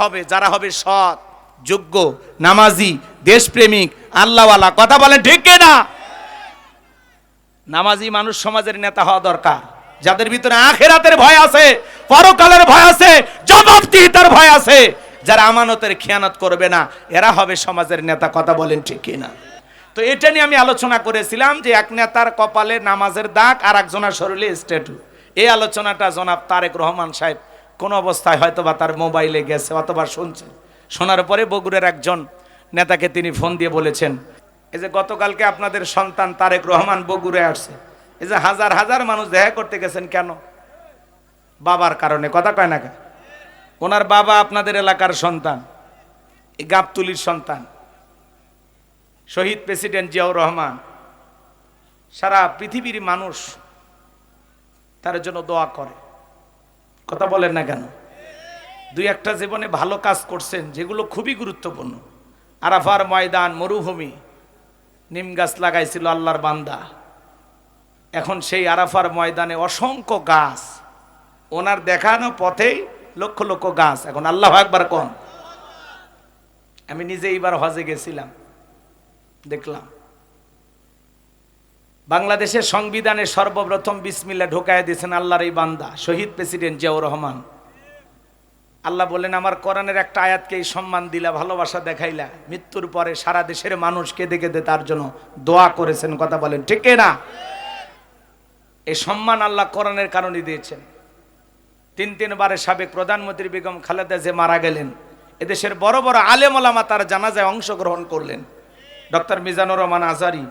হবে যারা হবে সৎ, যোগ্য, নামাজি, দেশপ্রেমিক, আল্লাহওয়ালা। কথা বলেন ঠিক কিনা? নামাজি মানুষ সমাজের নেতা হওয়া দরকার, যাদের ভিতরে আখিরাতের ভয় আছে, পরকালের ভয় আছে, জবাবদিহিতার ভয় আছে, যারা আমানতের খেয়ানত করবে না, এরা হবে সমাজের নেতা। কথা বলেন ঠিক কিনা? তো এটা নিয়ে আমি আলোচনা করেছিলাম যে এক নেতার কপালে নামাজের দাগ আর একজনের শরীরে স্ট্যাটু। এই আলোচনাটা জনাব তারেক রহমান সাহেব কোন অবস্থায় হয়তো বা তার মোবাইলে গেছে অথবা শুনছেন। শোনার পরে বগুড়ার একজন নেতাকে তিনি ফোন দিয়ে বলেছেন, এই যে গতকালকে আপনাদের সন্তান তারেক রহমান বগুড়ায় আসছে, এই যে হাজার হাজার মানুষ দেখা করতে গেছেন কেন? বাবার কারণে। কথা কয় না? ওনার বাবা আপনাদের এলাকার সন্তান, এই গাবতুলির সন্তান, শহীদ প্রেসিডেন্ট জিয়াউর রহমান। সারা পৃথিবীর মানুষ তার জন্য দোয়া করে। কথা বলেন না কেন? দুই একটা জীবনে ভালো কাজ করছেন যেগুলো খুবই গুরুত্বপূর্ণ। আরাফার ময়দান, মরুভূমি, নিম গাছ লাগাইছিল আল্লাহর বান্দা। এখন সেই আরাফার ময়দানে অসংখ্য গাছ, ওনার দেখানো পথেই লক্ষ লক্ষ গাছ। এখন আল্লাহু আকবার কোন। আমি নিজে এইবার হজে গেছিলাম, দেখলাম বাংলাদেশের সংবিধানে সর্বপ্রথম বিসমিল্লাহ ঢোকায় দিয়েছেন আল্লাহর এই বান্দা শহীদ প্রেসিডেন্ট জিয়াউর রহমান। আল্লাহ বলেন, আমার কোরআনের একটা আয়াতকে এই সম্মান দিলা, ভালোবাসা দেখাইলা, মৃত্যুর পরে সারা দেশের মানুষ কেঁদে কেঁদে তার জন্য দোয়া করেছেন। কথা বলেন ঠিক না? এই সম্মান আল্লাহ কোরআনের কারণে দিয়েছেন। তিনবারের সাবেক প্রধানমন্ত্রী বেগম খালেদা যে মারা গেলেন, এদেশের বড় বড় আলেম ওলামা তার জানাজায় অংশগ্রহণ করলেন। ডক্টর মিজানুর রহমান আজহারী,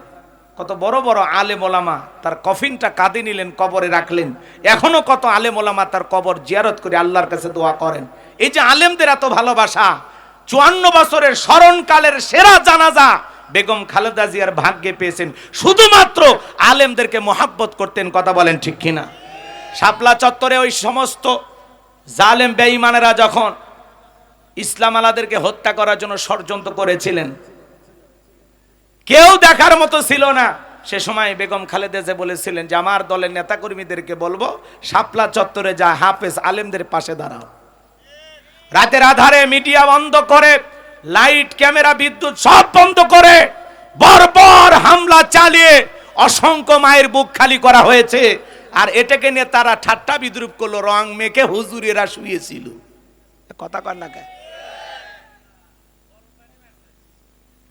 কত বড় বড় আলেম ওলামা তার কফিনটা কাঁধে নিলেন, কবরে রাখলেন। এখনো কত আলেম ওলামা তার কবর জিয়ারত করে আল্লাহর কাছে দোয়া করেন। এই যে আলেমদের এত ভালোবাসা, 54 বছরের স্মরণকালের সেরা জানাজা বেগম খালেদা জিয়ার ভাগ্যে পেয়েছেন, শুধুমাত্র আলেমদেরকে মহাব্বত করতেন। কথা বলেন ঠিক কিনা? শাপলা চত্বরে ওই সমস্ত জালেম বেঈমানেরা যখন ইসলাম আলাদেরকে হত্যা করার জন্য ষড়যন্ত্র করেছিলেন, কেউ দেখার মতো ছিল না। সে সময় বেগম খালেদা জিয়া বলেছিলেন যে আমার দলের নেতাকর্মীদেরকে বলবো শাপলা চত্বরে যা হাফেজ আলেমদের পাশে দাঁড়াও। রাতের আধারে মিডিয়া বন্ধ করে, লাইট, ক্যামেরা, বিদ্যুৎ সব বন্ধ করে বর্বর হামলা চালিয়ে অসংখ্য মায়ের বুক খালি করা হয়েছে। আর এটাকে নিয়ে তারা ঠাট্টা বিদ্রুপ করলো, রং মেখে হুজুরেরা শুয়েছিল। কথা কর না কেন?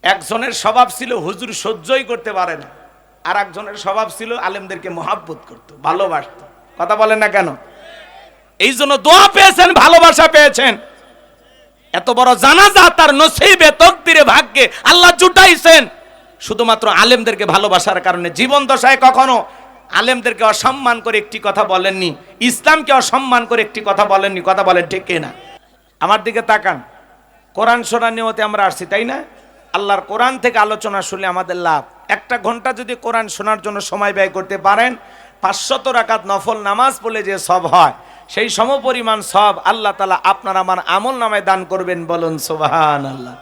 একজনের স্বভাব ছিল হুজুর সহ্যই করতে পারে না, আর একজনের স্বভাব ছিল আলেমদেরকে মহাব্বত করত, ভালোবাসত। কথা বলেন না কেন? এই জন্য দোয়া পেয়েছেন, ভালোবাসা পেয়েছেন। এত বড় জানাজা তার নসিবে, তকদিরে, ভাগ্যে আল্লাহ জুটাইছেন শুধুমাত্র আলেমদেরকে ভালোবাসার কারণে। জীবন দশায় কখনো আলেমদেরকে অসম্মান করে একটি কথা বলেননি, ইসলামকে অসম্মান করে একটি কথা বলেননি। কথা বলেন ঠিক না? আমার দিকে তাকান, কোরআন শোনার নিয়তে আমরা আসছি, তাই না? আল্লাহর কোরআন থেকে আলোচনা শুনলে আমাদের লাভ। একটা ঘন্টা যদি কোরআন শোনার জন্য সময় ব্যয় করতে পারেন, 500 রাকাত নফল নামাজ পড়লে যে সব হয়, সেই সমপরিমাণ সব আল্লাহ তাআলা আপনার আমার আমল নামায় দান করবেন। বলুন সুবহানাল্লাহ।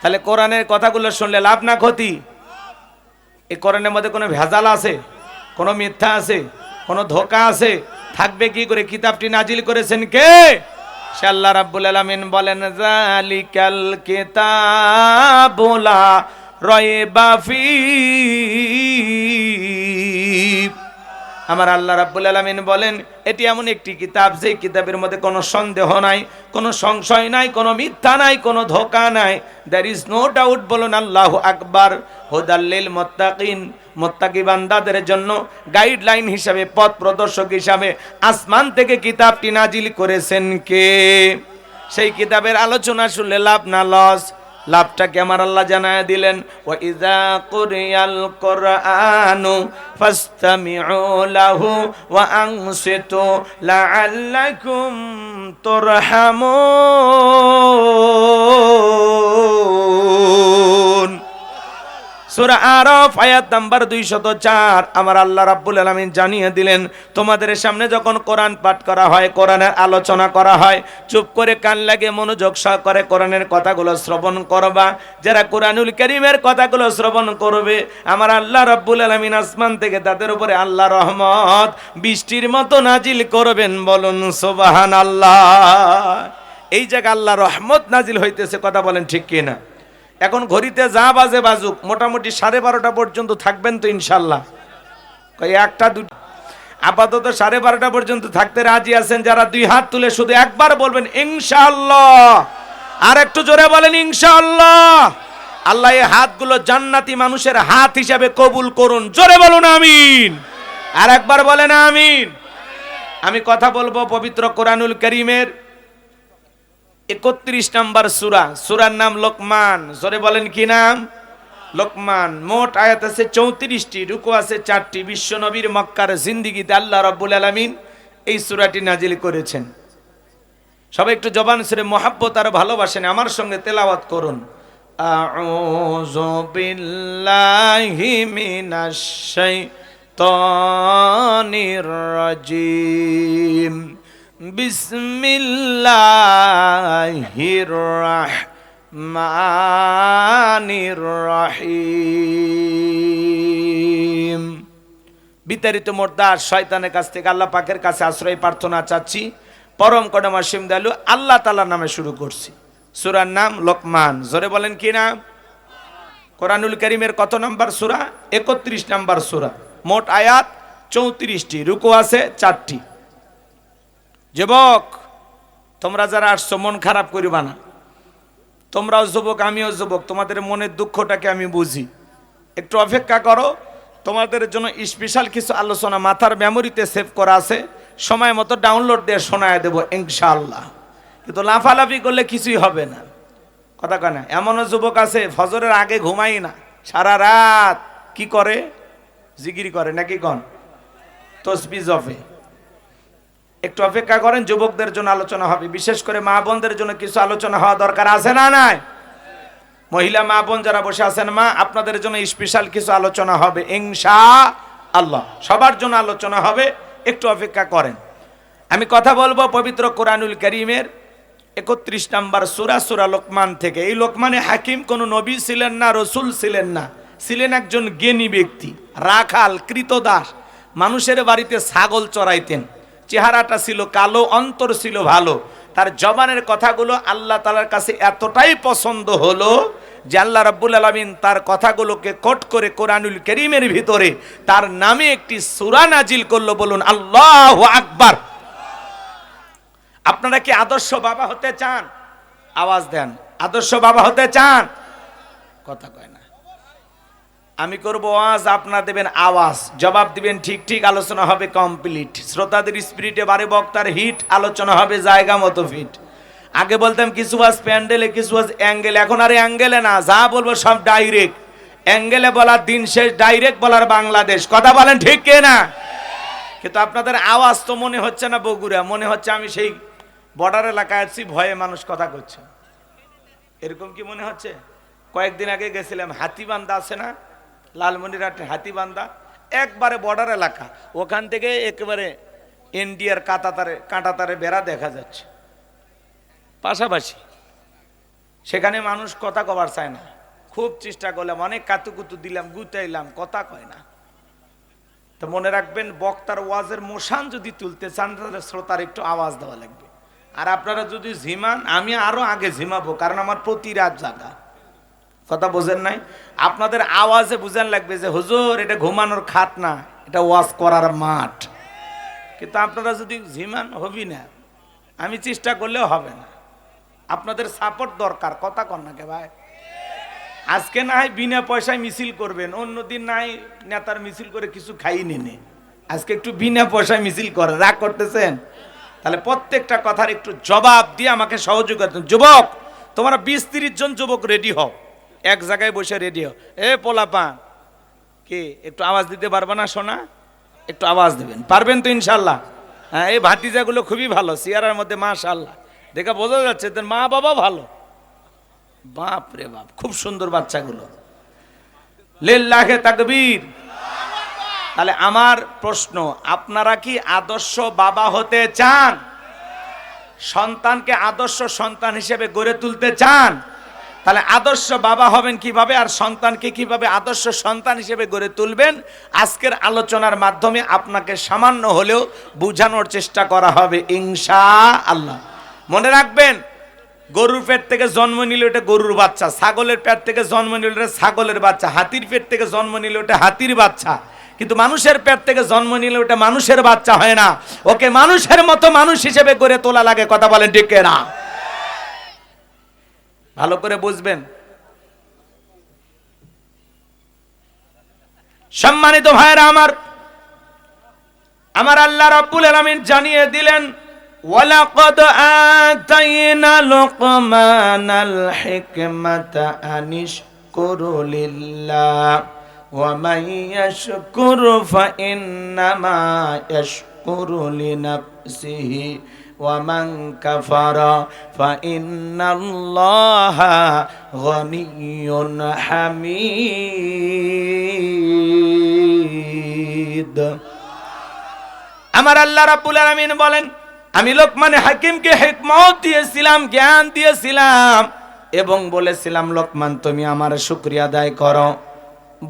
তাহলে কোরআনের কথাগুলো শুনলে লাভ না ক্ষতি? এই কোরআনের মধ্যে কোনো ভেজাল আছে? কোনো মিথ্যা আছে? কোনো ধোঁকা আছে? থাকবে কি করে? কিতাবটি নাজিল করেছেন কে? সে আল্লাহ রাব্বুল আলামিন বলেন, যালিকাল কিতাবু লা রাইবা ফীহি। আমার আল্লাহ রাব্বুল আলামিন বলেন, এটি এমন একটি কিতাব যে কিতাবের মধ্যে কোনো সন্দেহ নাই, কোনো সংশয় নাই, কোনো মিথ্যা নাই, কোনো ধোঁকা নাই। There is no doubt. বলুন আল্লাহু আকবার। হুদাল লিল মুত্তাকিন, মুত্তাকি বান্দাদের জন্য গাইডলাইন হিসাবে, পথ প্রদর্শক হিসাবে আসমান থেকে কিতাবটি নাজিল করেছেন কে? সেই কিতাবের আলোচনা শুনলে লাভ না লস? লাভটাকে আমার আল্লাহ জানায় দিলেন, ওয়া ইযা কুরিয়াল কুরআনু ফাসতামিউ লাহু ওয়া আনসিতু লাআল্লাকুম তুরহামুন। সূরা আরাফ আয়াত নাম্বার 204। আমার আল্লাহ রাব্বুল আলামিন জানিয়ে দিলেন, তোমাদের সামনে যখন কোরআন পাঠ করা হয়, কোরআনের আলোচনা করা হয়, চুপ করে কান লাগে মনোযোগ সহকারে কোরআনের কথাগুলো শ্রবণ করবা। যারা কোরআনুল কারীমের কথাগুলো শ্রবণ করবে, আমার আল্লাহ রাব্বুল আলামিন আসমান থেকে তাদের উপরে আল্লাহ রহমত বৃষ্টির মতো নাজিল করবেন। বলুন সুবহানাল্লাহ। এই জায়গায় আল্লাহ রহমত নাজিল হইতেছে, কথা বলেন ঠিক কিনা? এখন ঘড়িতে যা বাজে বাজুক, মোটামুটি 12:30 পর্যন্ত থাকবেন তো ইনশাল্লাহ? একটা দুটো, আপাতত 12:30 পর্যন্ত থাকতে রাজি আছেন যারা? 2 হাত তুলে শুধু একবার বলবেন ইনশাআল্লাহ। আর একটু জোরে বলেন ইনশাআল্লাহ। আল্লাহ এই হাতগুলো জান্নাতি মানুষের হাত হিসাবে কবুল করুন। জোরে বলুন আমিন। আর একবার বলেন আমিন। আমি কথা বলবো পবিত্র কোরআনুল কারীমের 31 নম্বর সূরা, সূরার নাম লোকমান। জোরে বলেন কি নাম? লোকমান। মোট আয়াত আছে 34টি, রুকু আছে 4টি। বিশ্ব নবীর মক্কার জিন্দেগিতে আল্লাহ রাব্বুল আলামিন এই সূরাটি নাজিল করেছেন। সবাই একটু জবান ছেড়ে মহব্বত আর ভালোবাসেন আমার সঙ্গে তেলাওয়াত করুন। আউযু বিল্লাহি মিনাশ শাইতানির রাজিম। বিসমিল্লাহির রাহমানির রহিম। বিতাড়িত মোর্দার শয়তানের কাছ থেকে আল্লাহ পাকের কাছে আশ্রয় প্রার্থনা চাচ্ছি। পরম করুণা অসীম দয়ালু আল্লাহ তাআলার নামে শুরু করছি। সূরার নাম লোকমান। জোরে বলেন কি নাম? কোরআনুল কারীমের কত নম্বর সূরা? 31 নম্বর সূরা। মোট আয়াত 34টি, রুকু আছে 4টি। যুবক, তোমরা যারা আসছো মন খারাপ করিবা না। তোমরাও যুবক, আমিও যুবক, তোমাদের মনের দুঃখটাকে আমি বুঝি। একটু অপেক্ষা করো, তোমাদের জন্য স্পেশাল কিছু আলোচনা মাথার মেমোরিতে সেভ করা আছে, সময় মতো ডাউনলোড দিয়ে শোনায় দেবো ইনশাআল্লাহ। কিন্তু লাফালাফি করলে কিছুই হবে না, কথা কয় না? এমনও যুবক আছে ফজরের আগে ঘুমাই না, সারা রাত কি করে? জিকির করে নাকি কন? তসবিহ জপে। একটু অপেক্ষা করেন, যুবকদের জন্য আলোচনা হবে, বিশেষ করে মা বোনদের জন্য কিছু আলোচনা হওয়া দরকার আছে না নাই? মহিলা মা বোন যারা বসে আছেন, মা আপনাদের জন্য স্পেশাল কিছু আলোচনা হবে ইনশাআল্লাহ। সবার জন্য আলোচনা হবে, একটু অপেক্ষা করেন। আমি কথা বলবো পবিত্র কোরআনুল কারীমের 31 নম্বর সূরা, সূরা লোকমান থেকে। এই লোকমানে হাকিম কোনো নবী ছিলেন না, রসুল ছিলেন না, ছিলেন একজন জ্ঞানী ব্যক্তি, রাখাল, কৃতদাস। মানুষের বাড়িতে ছাগল চড়াইতেন। চেহারাটা ছিল কালো, অন্তর ছিল ভালো। তার জবানের কথাগুলো আল্লাহ তাআলার কাছে এতটাই পছন্দ হলো যে আল্লাহ রাব্বুল আলামিন তার কথাগুলোকে কোট করে কোরআনুল কারীমের ভিতরে তার নামে একটি সূরা নাজিল করলো। বলুন আল্লাহু আকবার। আপনারা কি আদর্শ বাবা হতে চান? আওয়াজ দেন। আদর্শ বাবা হতে চান? কথা কয় না। আমি করব আওয়াজ, আপনারা দেবেন আওয়াজ, জবাব দিবেন ঠিক ঠিক। আলোচনা হবে কমপ্লিট। শ্রোতাদের স্পিরিটে বারে বক্তার হিট, আলোচনা হবে জায়গা মতো ফিট। আগে বলতাম কিছু আজ প্যান্ডেলে, কিছু আজ অ্যাঙ্গেল। এখন আর অ্যাঙ্গেলে না, যা বলবো সব ডাইরেক্ট। অ্যাঙ্গেলে বলার দিন শেষ, ডাইরেক্ট বলার বাংলাদেশ। কথা বলেন ঠিক কে না? কিন্তু আপনাদের আওয়াজ তো মনে হচ্ছে না বগুড়া, মনে হচ্ছে আমি সেই বর্ডার এলাকায় আছি, ভয়ে মানুষ কথা করছে। এরকম কি মনে হচ্ছে? কয়েকদিন আগে গেছিলাম হাতিবান্ধা, আছে না লালমনিরহাটে হাতিবান্ধা, একবারে বর্ডার এলাকা। ওখান থেকে একেবারে ইন্ডিয়ার কাঁটাতারে বেড়া দেখা যাচ্ছে পাশাপাশি। সেখানে মানুষ কথা কবার চায় না। খুব চেষ্টা করলাম, অনেক কাতুকুতু দিলাম, গুতাইলাম, কথা কয় না। তো মনে রাখবেন, বক্তার ওয়াজের মোশান যদি তুলতে চান তাহলে শ্রোতার একটু আওয়াজ দেওয়া লাগবে। আর আপনারা যদি ঝিমান, আমি আরো আগে ঝিমাবো, কারণ আমার প্রতি রাত জাগা। কথা বোঝেন নাই? আপনাদের আওয়াজে বুঝান লাগবে যে হুজুর এটা ঘুমানোর খাট না, এটা ওয়াজ করার মাঠ। কিন্তু আপনারা যদি ঝিমান, হবি না। আমি চেষ্টা করলেও হবে না। আপনাদের সাপোর্ট দরকার। কথা কন না কে ভাই? আজকে না হয় বিনা পয়সায় মিছিল করবেন, অন্যদিন নাই নেতার মিছিল করে কিছু খাই নেনে। আজকে একটু বিনা পয়সায় মিছিল করে, রাগ করতেছেন? তাহলে প্রত্যেকটা কথার একটু জবাব দিয়ে আমাকে সহযোগিতা। যুবক, তোমরা 20-30 জন যুবক রেডি হও, এক জায়গায় বসে রেডি হও। এ পোলাপা কে একটু আওয়াজ দিতে পারবে না সোনা? একটু আওয়াজ দেবেন, পারবেন তো ইনশাল্লাহ? হ্যাঁ, এই ভাতিজাগুলো খুবই ভালো, চেয়ারের মধ্যে মাশাআল্লাহ দেখে বোঝা যাচ্ছে তোর মা বাবা ভালো। বাপ রে বাপ, খুব সুন্দর বাচ্চাগুলো। লিল্লাহে তাকবীর। তাহলে আমার প্রশ্ন, আপনারা কি আদর্শ বাবা হতে চান? সন্তানকে আদর্শ সন্তান হিসেবে গড়ে তুলতে চান? তাহলে আদর্শ বাবা হবেন কিভাবে, আর সন্তানকে কিভাবে আদর্শ সন্তান হিসেবে গড়ে তুলবেন, আজকের আলোচনার মাধ্যমে আপনাকে সামান্য হলেও বোঝানোর চেষ্টা করা হবে ইনশাআল্লাহ। মনে রাখবেন, গরুর পেট থেকে জন্ম নিলে ওটা গরুর বাচ্চা, ছাগলের পেট থেকে জন্ম নিলে ওটা ছাগলের বাচ্চা, হাতির পেট থেকে জন্ম নিলে ওটা হাতির বাচ্চা। কিন্তু মানুষের পেট থেকে জন্ম নিলে ওটা মানুষের বাচ্চা হয় না, ওকে মানুষের মতো মানুষ হিসেবে গড়ে তোলা লাগে। কথা বলেন ঠিক না? ভালো করে বুঝবেন। সম্মানিত ভাইরা আমার, আমার আল্লাহ রাব্বুল আলামিন জানিয়ে দিলেন, ওয়ালাকাদ আতাইনা লুকমানাল হিকমাতা আনিশকুরু লিল্লাহ ওয়া মান ইয়াশকুরু ফাইন্নামা ইয়াশকুরু লিনাফসিহি ওয়া মান কাফারা ফাইন্নাল্লাহা গনিয়্যুন হামিদ। আমার আল্লাহ রাব্বুল আলামিন বলেন, আমি লোকমান হাকিমকে হিকমত দিয়েছিলাম, জ্ঞান দিয়েছিলাম এবং বলেছিলাম লোকমান তুমি আমার শুকরিয়া আদায় করো।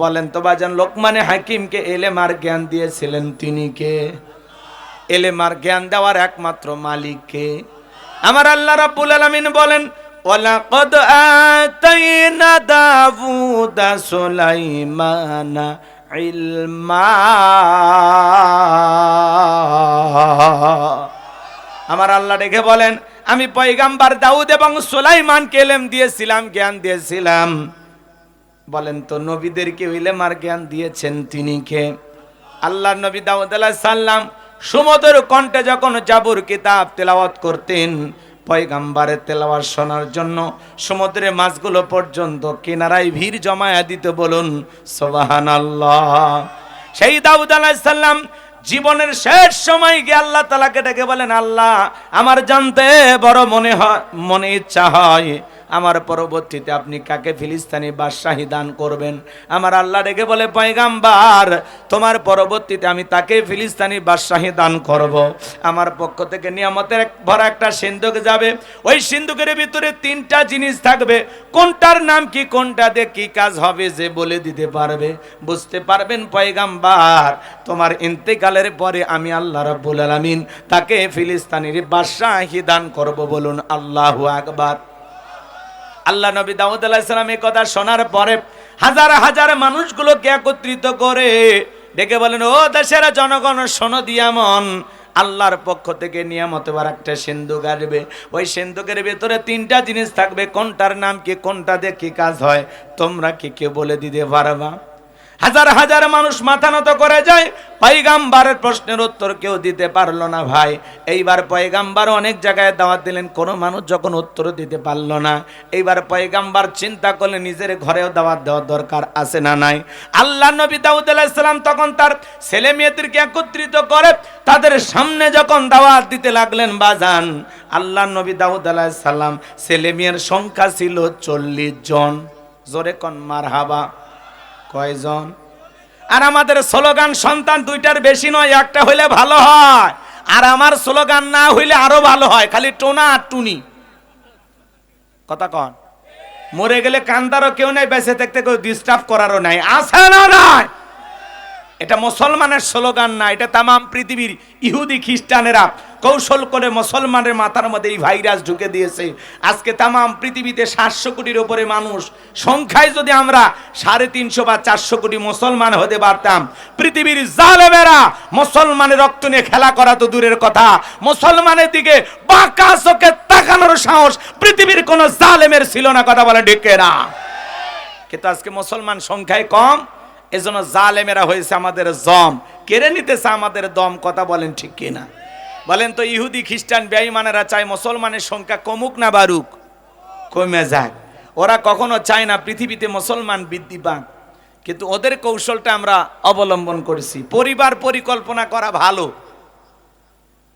বলেন তো বাজান, লোকমান হাকিমকে ইলম আর জ্ঞান দিয়েছিলেন তিনি কে? ইলম আর জ্ঞান দেওয়ার একমাত্র মালিক কে? আমার আল্লাহ রাব্বুল আলামিন বলেন, ওয়ালাকাদ আতাইনা দাউদা সুলাইমানা ইলমা। আমার আল্লাহ ডেকে বলেন, আমি পয়গাম্বার দাউদ এবং সুলাইমানকে ইলম দিয়েছিলাম, জ্ঞান দিয়েছিলাম। বলেন তো নবীদেরকে ইলম আর জ্ঞান দিয়েছেন তিনি কে? আল্লাহর নবী দাউদ আলাইহিস সালাম সুমধুর কণ্ঠে যখন জাবুর কিতাব তেলাওয়াত করতেন, পয়গাম্বারের তেলাওয়াত শোনার জন্য সমুদ্রের মাছগুলো পর্যন্ত কিনারায় ভিড় জমায়া দিতে। বলুন সুবহানাল্লাহ। সেই দাউদ আলাইহিস সালাম জীবনের শেষ সময় গিয়ে আল্লাহ তাআলাকে ডেকে বলেন, আল্লাহ আমার জানতে বড় মনে ইচ্ছা হয়, আমার পরবর্তীতে আপনি কাকে ফিলিস্তিনি বাদশাহী দান করবেন? আমার আল্লাহ ডেকে বলে, পয়গাম্বার তোমার পরবর্তীতে আমি তাকে ফিলিস্তিনি বাদশাহী দান করব। আমার পক্ষ থেকে নিয়ামতের ভরা একটা সিন্ধুক যাবে, ওই সিন্ধুকের ভিতরে 3টা জিনিস থাকবে। কোনটার নাম কি, কোনটা দিয়ে কি কাজ হবে, যে বলে দিতে পারবে, বুঝতে পারবেন পয়গাম্বার তোমার ইন্তেকালের পরে আমি আল্লাহ রাব্বুল আলামিন তাকে ফিলিস্তিনির বাদশাহী দান করব। বলুন আল্লাহু আকবার। আল্লাহ নবী দাউদ আলাইহিস সালাম এই কথা শোনার পরে হাজার হাজার মানুষগুলোকে একত্রিত করে ডেকে বলেন, ও দেশের জনগণ শোনো দিয়ামন, আল্লাহর পক্ষ থেকে নিয়ামত ভরা একটা সিন্ধুক আসবে। ওই সিন্ধুকের ভিতরে 3টা জিনিস থাকবে। কোনটার নাম কি, কোনটা দিয়ে কি কাজ হয়, তোমরা কি কেউ বলে দিতে পারবা? হাজার হাজার মানুষ মাথা নত করে যায়। পয়গাম্বারের প্রশ্নের উত্তর কেউ দিতে পারলো না। ভাই এইবার পয়গাম্বার অনেক জায়গায় দাওয়াত দিলেন, কোনো মানুষ যখন উত্তর দিতে পারলো না, এইবার পয়গাম্বার চিন্তা করলে নিজের ঘরেও দাওয়াত দেওয়ার দরকার আছে না নাই? আল্লাহ নবী দাউদ আলাইহিস সালাম তখন তার ছেলে মেয়েদেরকে একত্রিত করে তাদের সামনে যখন দাওয়াত দিতে লাগলেন, বাজান আল্লাহ নবী দাউদ আলাইহিস সালাম ছেলে মেয়ের সংখ্যা ছিল 40 জন। জোরে কোন মারহাবা। কয়জন? আর আমাদের স্লোগান সন্তান 2টার বেশি নয়, একটা হইলে ভালো হয়। আর আমার স্লোগান না হইলে আরো ভালো হয়, খালি টোনা আর টুনি। কথা কন, মরে গেলে কান্দারও কেউ নাই, বেঁচে থাকতে কেউ ডিস্টার্ব করারও নাই, আছে না নাই? এটা মুসলমানের স্লোগান না, এটা তামাম পৃথিবীর ইহুদি খ্রিস্টানেরা কৌশল করে মুসলমানের মাথার মধ্যে এই ভাইরাস ঢুকে দিয়েছে। আজকে তামাম পৃথিবীতে 700 কোটির উপরে মানুষ, সংখ্যায় যদি আমরা 350 বা 400 কোটি মুসলমান হতে পারতাম, পৃথিবীর জালেমেরা মুসলমানের রক্ত নিয়ে খেলা করা তো দূরের কথা, মুসলমানের দিকে বাঁকা চোখে তাকানোর সাহস পৃথিবীর কোন জালেমের ছিল না। কথা বলে ঠিক না? কিন্তু আজকে মুসলমান সংখ্যায় কম, এজন্য জালেমেরা হয়েছে আমাদের জম, কেড়ে নিতেছে আমাদের দম। কথা বলেন ঠিক কিনা? বলেন তো ইহুদি খ্রিস্টান বেঈমানেরা চায় মুসলমানের সংখ্যা কমুক না বাড়ুক? কমে যাক। ওরা কখনো চায় না পৃথিবীতে মুসলমান বৃদ্ধি পাক, কিন্তু ওদের কৌশলটা আমরা অবলম্বন করেছি। পরিবার পরিকল্পনা করা ভালো,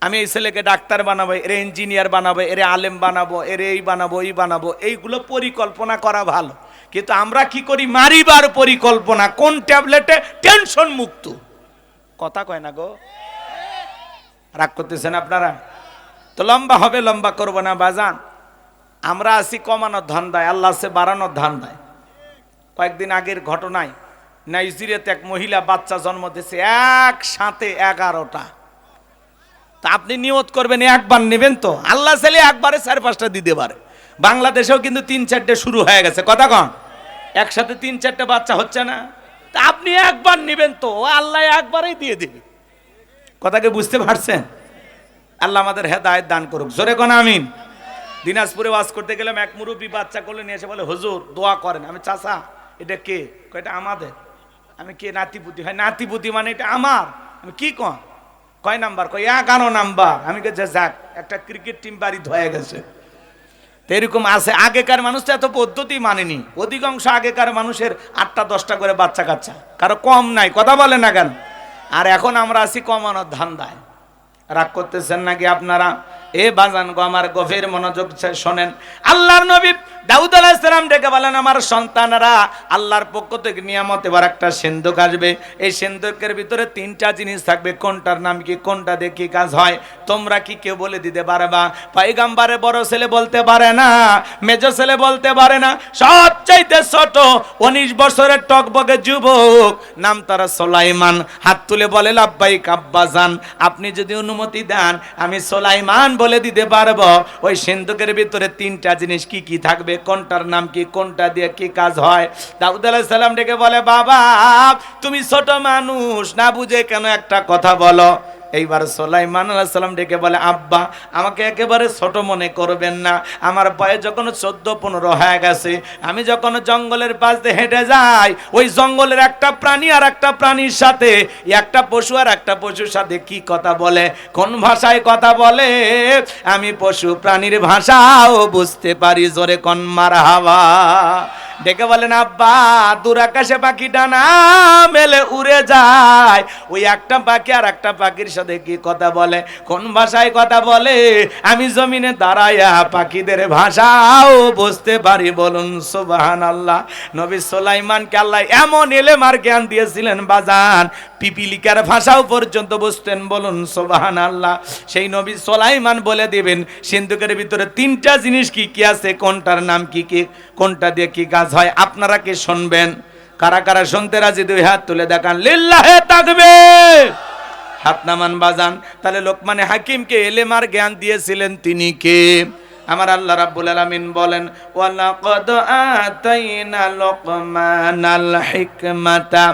আমি এই ছেলেকে ডাক্তার বানাবো, এর ইঞ্জিনিয়ার বানাবো, এর আলেম বানাবো, এর এই বানাবো, এই বানাবো, এইগুলো পরিকল্পনা করা ভালো। কিন্তু আমরা কি করি? মারিবার পরিকল্পনা। কোন ট্যাবলেটে? টেনশন মুক্ত। কথা কয় না গো? রাগ করতেছেন আপনারা? তো লম্বা হবে, লম্বা করবো না বাজান। আমরা আছি কমানোর ধান্দায়, আল্লাহ আছে বাড়ানোর ধান্দায়। কয়েকদিন আগের ঘটনায় নাইজেরিয়াতে এক মহিলা বাচ্চা জন্ম দিয়েছে, একসাথে 11টা। তা আপনি নিয়ত করবেন একবার নেবেন তো, আল্লাহ চাইলে একবারে 4-5টা দিতে পারে। বাংলাদেশেও কিন্তু 3-4টে শুরু হয়ে গেছে, কথা কন, একসাথে 3-4টে বাচ্চা হচ্ছে না। তা আপনি একবার নেবেন তো আল্লাহ একবারই দিয়ে দিবে, কথাকে বুঝতে পারছেন? আল্লাহ আমাদের হেদায়েত দান করুক, জোরে কোন আমিন। দিনাজপুরে ওয়াজ করতে গেলাম, এক মুরব্বী বাচ্চা কোলে নিয়ে এসে বলে হুজুর দোয়া করেন। আমি চাচা এটা কে? কয় এটা আমাদের। আমি কে? নাতিপুতি। হয় নাতিপুতি মানে এটা আমার। আমি কি কন? কয় নাম্বার? কয় 11 নাম্বার। আমি কে যাক একটা ক্রিকেট টিম বাড়ি হয়ে গেছে। তো এরকম আছে। আগেকার মানুষ তো এত পদ্ধতি মানেনি, অধিকাংশ আগেকার মানুষের 8টা-10টা করে বাচ্চা কাচ্চা, কারো কম নাই, কথা বলে না কেন? আর এখন আমরা আছি কমানোর ধান্দায়। রাগ করতেছেন নাকি আপনারা? এ বাজান গো আমার গভীর মনোযোগ শোনেন। আল্লাহর নবী দাউদ আলাইহিস সালাম ডেকে বলেন, আমার সন্তানরা আল্লাহর পক্ষ থেকে নিয়ামত এবার একটা সিন্ধুক আসবে। এই সিন্ধুকের ভিতরে 3টা জিনিস থাকবে, কোনটার নাম কি, কোনটা দিয়ে কি কাজ হয়, তোমরা কি কেউ বলে দিতে পারবা? পয়গম্বরের বড় ছেলে বলতে পারে না, মেজো ছেলে বলতে পারে না, সবচাইতে ছোট 19 বছরের টকবকে যুবক, নাম তার সুলাইমান, হাত তুলে বলে লাব্বাইক আব্বাজান, আপনি যদি অনুমতি দেন আমি সুলাইমান বলে দিতে পারবো ওই সিন্ধুকের ভিতরে 3টা জিনিস কি কি থাকবে, কোনটার নাম কি, কোনটা দিয়ে কি কাজ হয়। দাউদ আলাইহিস সালাম ডেকে বলে, বাবা তুমি ছোট মানুষ, না বুঝে কেন একটা কথা বলো। এইবার সুলাইমান আলাইহিস সালাম ডেকে বলে, আব্বা আমাকে একেবারে ছোট মনে করবেন না, আমার বয়স যখন 14-15 হয়ে গেছে, আমি যখন জঙ্গলের পাশ দিয়ে হেঁটে যাই, ওই জঙ্গলের একটা প্রাণী আর একটা প্রাণীর সাথে, একটা পশু আর একটা পশুর সাথে কি কথা বলে, কোন ভাষায় কথা বলে, আমি পশু প্রাণীর ভাষাও বুঝতে পারি, জোরে কোন মারহাবা। ডেকে বলেন, আব্বা দূর আকাশে পাখি ডানা মেলে উড়ে যায়, ওই একটা পাখি আর একটা পাখির সাথে কি কথা বলে, কোন ভাষায় কথা বলে, আমি জমিনে দাঁড়ায়া পাখিদের ভাষাও বুঝতে পারি, বলুন সুবহানাল্লাহ। নবী সুলাইমানকে আল্লাহ এমন এলেম আর জ্ঞান দিয়েছিলেন বাজান, পিপিলিকার ভাষাও পর্যন্ত বুঝতেন, বলুন সুবহানাল্লাহ। সেই নবী সুলাইমান বলে দিবেন সিন্ধুকের ভিতরে 3টা জিনিস কি কি আছে, কোনটার নাম কি কি, কোনটা দিয়ে কি কাজ হয়। আপনারা কি শুনবেন? কারা কারা শুনতে রাজি? 2 হাত তুলে দেখান, লিল্লাহে তাকবীর। হাত নামান বাজান। তাহলে লোকমানে হাকিমকে এলেম আর জ্ঞান দিয়েছিলেন তিনি কে? আমার আল্লাহ রাব্বুল আলামিন বলেন, ওয়ালাকাদ আতাইনা লুকমানাল হিকমাতা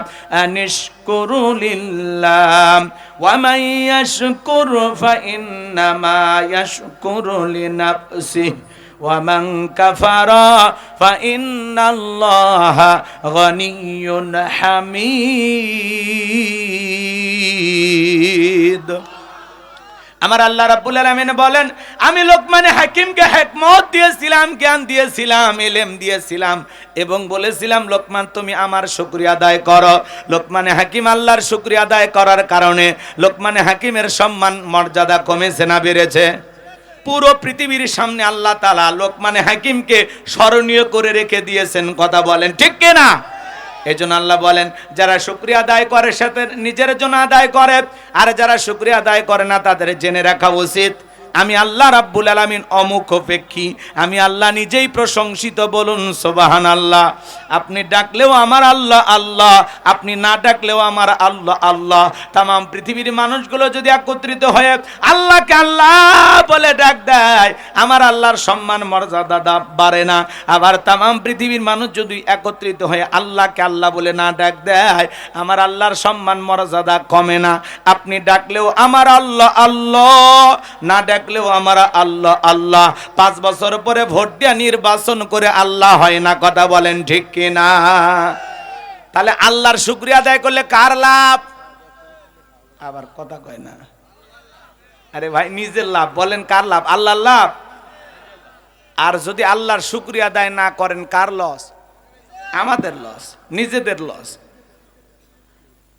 আনিশকুরু লিল্লাহ ওয়া মান ইয়াশকুর ফাইন্নামা ইয়াশকুরু লিনাফসিহি ওয়া মান কাফারা ফাইন্নাল্লাহা গনিয়্যুন হামিদ। আমার আল্লাহ রাব্বুল আলামিন বলেন, আমি লোকমানে হাকিমকে হিকমত দিয়েছিলাম, জ্ঞান দিয়েছিলাম, ইলম দিয়েছিলাম এবং বলেছিলাম লোকমান তুমি আমার শুকরিয়া আদায় করো। লোকমানে হাকিম আল্লাহর শুকরিয়া আদায় করার কারণে লোকমানে হাকিমের সম্মান মর্যাদা কমেছে না বেড়েছে? পুরো পৃথিবীর সামনে আল্লাহ তাআলা লোকমানে হাকিমকে স্মরণীয় করে রেখে দিয়েছেন, কথা বলেন ঠিক কি না? এজন্য আল্লাহ বলেন, যারা শুকরিয়া আদায় করে সাথে নিজের জন্য আদায় করে, আর যারা শুকরিয়া আদায় করে না তাদের জেনে রাখা উচিত আমি আল্লাহ রাব্বুল আলামিন অমুখাপেক্ষী, আমি আল্লাহ নিজেই প্রশংসিত, বলুন সুবহানাল্লাহ। আপনি ডাকলেও আমার আল্লাহ আল্লাহ, আপনি না ডাকলেও আমার আল্লাহ আল্লাহ। তাম পৃথিবীর মানুষগুলো যদি একত্রিত হয়ে আল্লাহকে আল্লাহ বলে ডাক দেয়, আমার আল্লাহর সম্মান মর্যাদা বাড়ে না। আবার তাম পৃথিবীর মানুষ যদি একত্রিত হয়ে আল্লাহকে আল্লাহ বলে না ডাক দেয়, আমার আল্লাহর সম্মান মর্যাদা কমে না। আপনি ডাকলেও আমার আল্লাহ আল্লাহ, না ডাকলেও আমার আল্লাহ আল্লাহ। 5 বছর পরে ভোট দিয়ে নির্বাচন করে আল্লাহ হয় না, কথা বলেন ঠিক কিনা? তাহলে আল্লাহর শুকরিয়া আদায় করলে কার লাভ? আবার কথা কয় না, আরে ভাই নিজের লাভ, বলেন কার লাভ? আল্লাহর লাভ। আর যদি আল্লাহর শুকরিয়া আদায় না করেন কার লস? আমাদের লস, নিজেদের লস।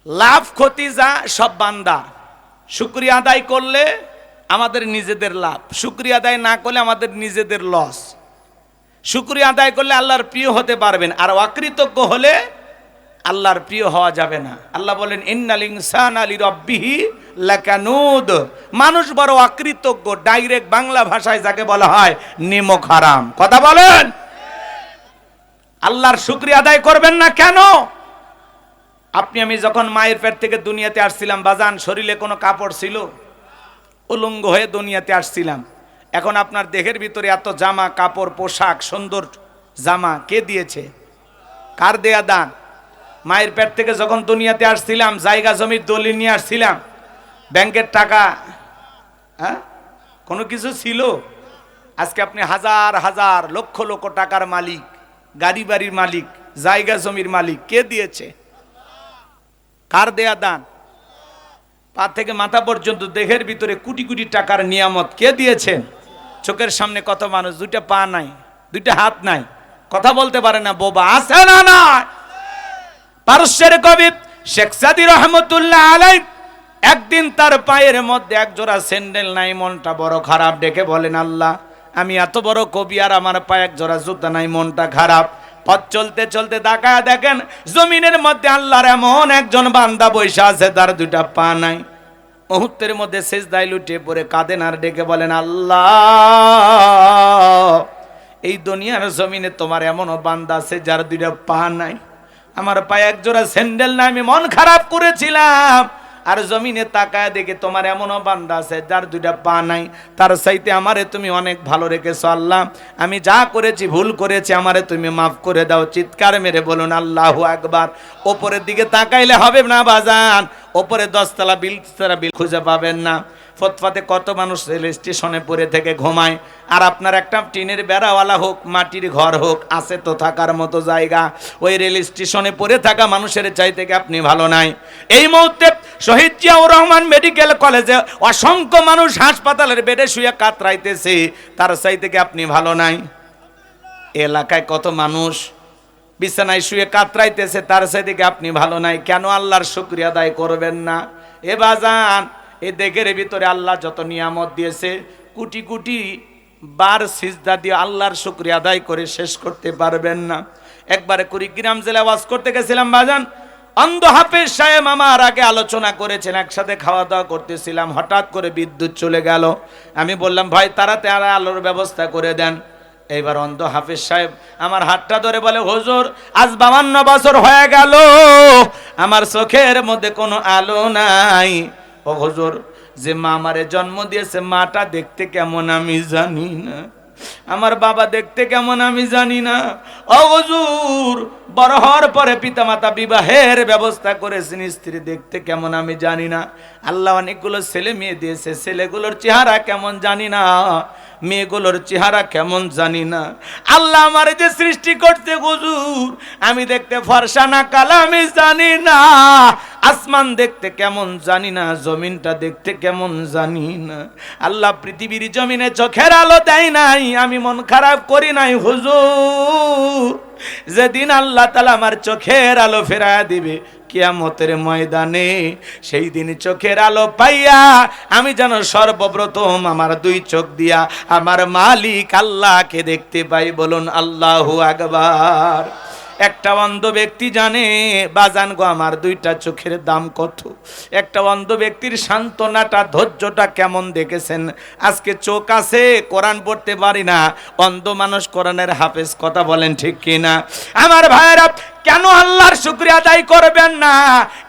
লাভ ক্ষতি যা সব বান্দা। শুকরিয়া আদায় করলে আমাদের নিজেদের লাভ, শুকরিয়া আদায় না করলে আমাদের নিজেদের লস। শুকরিয়া আদায় করলে আল্লাহর প্রিয় হতে পারবেন, আর অকৃতজ্ঞ হলে আল্লাহর প্রিয় হওয়া যাবে না। আল্লাহ বলেন, ইন্নাল ইনসানা লিরাব্বিহি লাকানুদ। মানুষ বড় অকৃতজ্ঞ, ডাইরেক্ট বাংলা ভাষায় যাকে বলা হয় নিমক হারাম, কথা বলেন। আল্লাহর শুকরিয়া আদায় করবেন না কেন? আপনি আমি যখন মায়ের পেট থেকে দুনিয়াতে আসছিলাম বাজান, শরীরে কোনো কাপড় ছিল? উলঙ্গ হয়ে দুনিয়াতে আসছিলাম। এখন আপনার দেহের ভিতরে এত জামা কাপড় পোশাক সুন্দর জামা কে দিয়েছে? কার দেয়া দান? মায়ের পেট থেকে যখন দুনিয়াতে আসছিলাম জায়গা জমির দলিল নিয়ে আসছিলাম, ব্যাংকের টাকা কোনো কিছু ছিল? আজকে আপনি হাজার হাজার লক্ষ লক্ষ টাকার মালিক, গাড়ি বাড়ির মালিক, জায়গা জমির মালিক কে দিয়েছে? কার দেয়া দান? পা থেকে মাথা পর্যন্ত দেহের ভিতরে কোটি কোটি টাকার নিয়ামত কে দিয়েছেন? চোখের সামনে কত মানুষ দুইটা পা নাই, দুইটা হাত নাই, কথা বলতে পারে না, বোবা আছে না? না। পারস্যের কবি শেখ সাদী রহমতুল্লাহ আলাইহি একদিন তার পায়ের মধ্যে এক জোড়া স্যান্ডেল নাই, মনটা বড় খারাপ, ডেকে বলেন আল্লাহ আমি এত বড় কবি আর আমার পায়ে এক জোড়া জুতা নাই, মনটা খারাপ। পথ চলতে চলতে তাকায় দেখেন জমিনের মধ্যে আল্লাহর এমন একজন বান্দা বৈশা আছে, তার দুইটা পা নাই। মুহূর্তের মধ্যে সিজদায় লুটিয়ে পড়ে কাঁদেন আর ডেকে বলেন আল্লাহ এই দুনিয়ার জমিনে তোমার এমনও বান্দা আছে যার দুইটা পা নাই, আমার পায়ে এক জোড়া স্যান্ডেল নাই, আমি মন খারাপ করেছিলাম, আর জমিনে তাকায় দেখে তোমার এমনও বান্দা আছে যার দুইটা পা নাই, তার চাইতে আমারে তুমি অনেক ভালো রেখেছো আল্লাহ, আমি যা করেছি ভুল করেছি আমারে তুমি মাফ করে দাও। চিৎকার মেরে বলুন আল্লাহু আকবার। ওপরের দিকে তাকাইলে হবে না বাজান, ওপরে 10 তলা বিল খুঁজে পাবেন না। ফুটপাতে কত মানুষ রেল স্টেশনে পড়ে থেকে ঘুমায়, আর আপনার একটা টিনের বেড়াওয়ালা হোক মাটির ঘর হোক আছে তো থাকার মতো জায়গা, ওই রেল স্টেশনে পড়ে থাকা মানুষের চাইতে আপনি ভালো নাই। এই মুহূর্তে শহীদ জিয়াউর রহমান মেডিকেল কলেজে অসংখ্য মানুষ হাসপাতালের বেডে শুয়ে কাতরাইতেছে, তার চাইতে আপনি ভালো নাই। এলাকায় কত মানুষ বিছানায় শুয়ে কাতরাইতেছে, তার চাইতে আপনি ভালো নাই। কেন আল্লাহর শুকরিয়া আদায় করবেন না? এ বাজান এই দেহের ভিতরে আল্লাহ যত নিয়ামত দিয়েছে কোটি কোটি বার সিজদা দিয়ে আল্লাহর শুকরিয়া আদায় করে শেষ করতে পারবেন না। একবারে কুড়িগ্রাম জেলায় ওয়াজ করতে গেছিলাম বাজান, অন্ধ হাফেজ সাহেব আমার আগে আলোচনা করেছেন, একসাথে খাওয়া দাওয়া করতেছিলাম, হঠাৎ করে বিদ্যুৎ চলে গেল। আমি বললাম ভাই তাড়াতাড়ি আলোর ব্যবস্থা করে দেন। এইবার অন্ধ হাফেজ সাহেব আমার হাতটা ধরে বলে হুজুর আজ 52 বছর হয়ে গেল আমার চোখের মধ্যে কোনো আলো নাই। ও হুজুর যে মা আমারে জন্ম দিয়েছে মাটা দেখতে কেমন আমি জানি না, আমার বাবা দেখতে কেমন আমি জানি না। ও হুজুর বড় হওয়ার পরে পিতামাতা বিবাহের ব্যবস্থা করেছেন, স্ত্রী দেখতে কেমন আমি জানি না। আল্লাহ অনেকগুলো ছেলে মেয়ে দিয়েছে, ছেলেগুলোর চেহারা কেমন জানি না, মেয়েগুলোর চেহারা কেমন জানি না। আল্লাহ আমার যে সৃষ্টি করতে হুজুর আমি দেখতে ফর্সা না কালা আমি জানি না, আসমান দেখতে কেমন জানি না, জমিনটা দেখতে কেমন জানি না। আল্লাহ পৃথিবীর জমিনে চোখের আলো দেয় নাই, আমি মন খারাপ করি নাই হুজুর। যেদিন আল্লাহ তাআলা আমার চোখের আলো ফেরায় দিবে কিয়ামতের ময়দানে, সেই দিন চোখের আলো পাইয়া আমি যেন সর্বপ্রথম আমার 2 চোখ দিয়া আমার মালিক আল্লাহকে দেখতে পাই। বলুন আল্লাহু আকবার। একটা অন্ধ ব্যক্তি জানে বাজান গো আমার 2টা চোখের দাম কত। একটা অন্ধ ব্যক্তির সান্ত্বনাটা ধৈর্যটা কেমন দেখেছেন। আজকে চোখ আছে কোরআন পড়তে পারি না, অন্ধ মানুষ কোরআনের হাফেজ, কথা বলেন ঠিক কিনা? আমার ভাইরা কেন আল্লাহর শুকরিয়া আদায় করবেন না?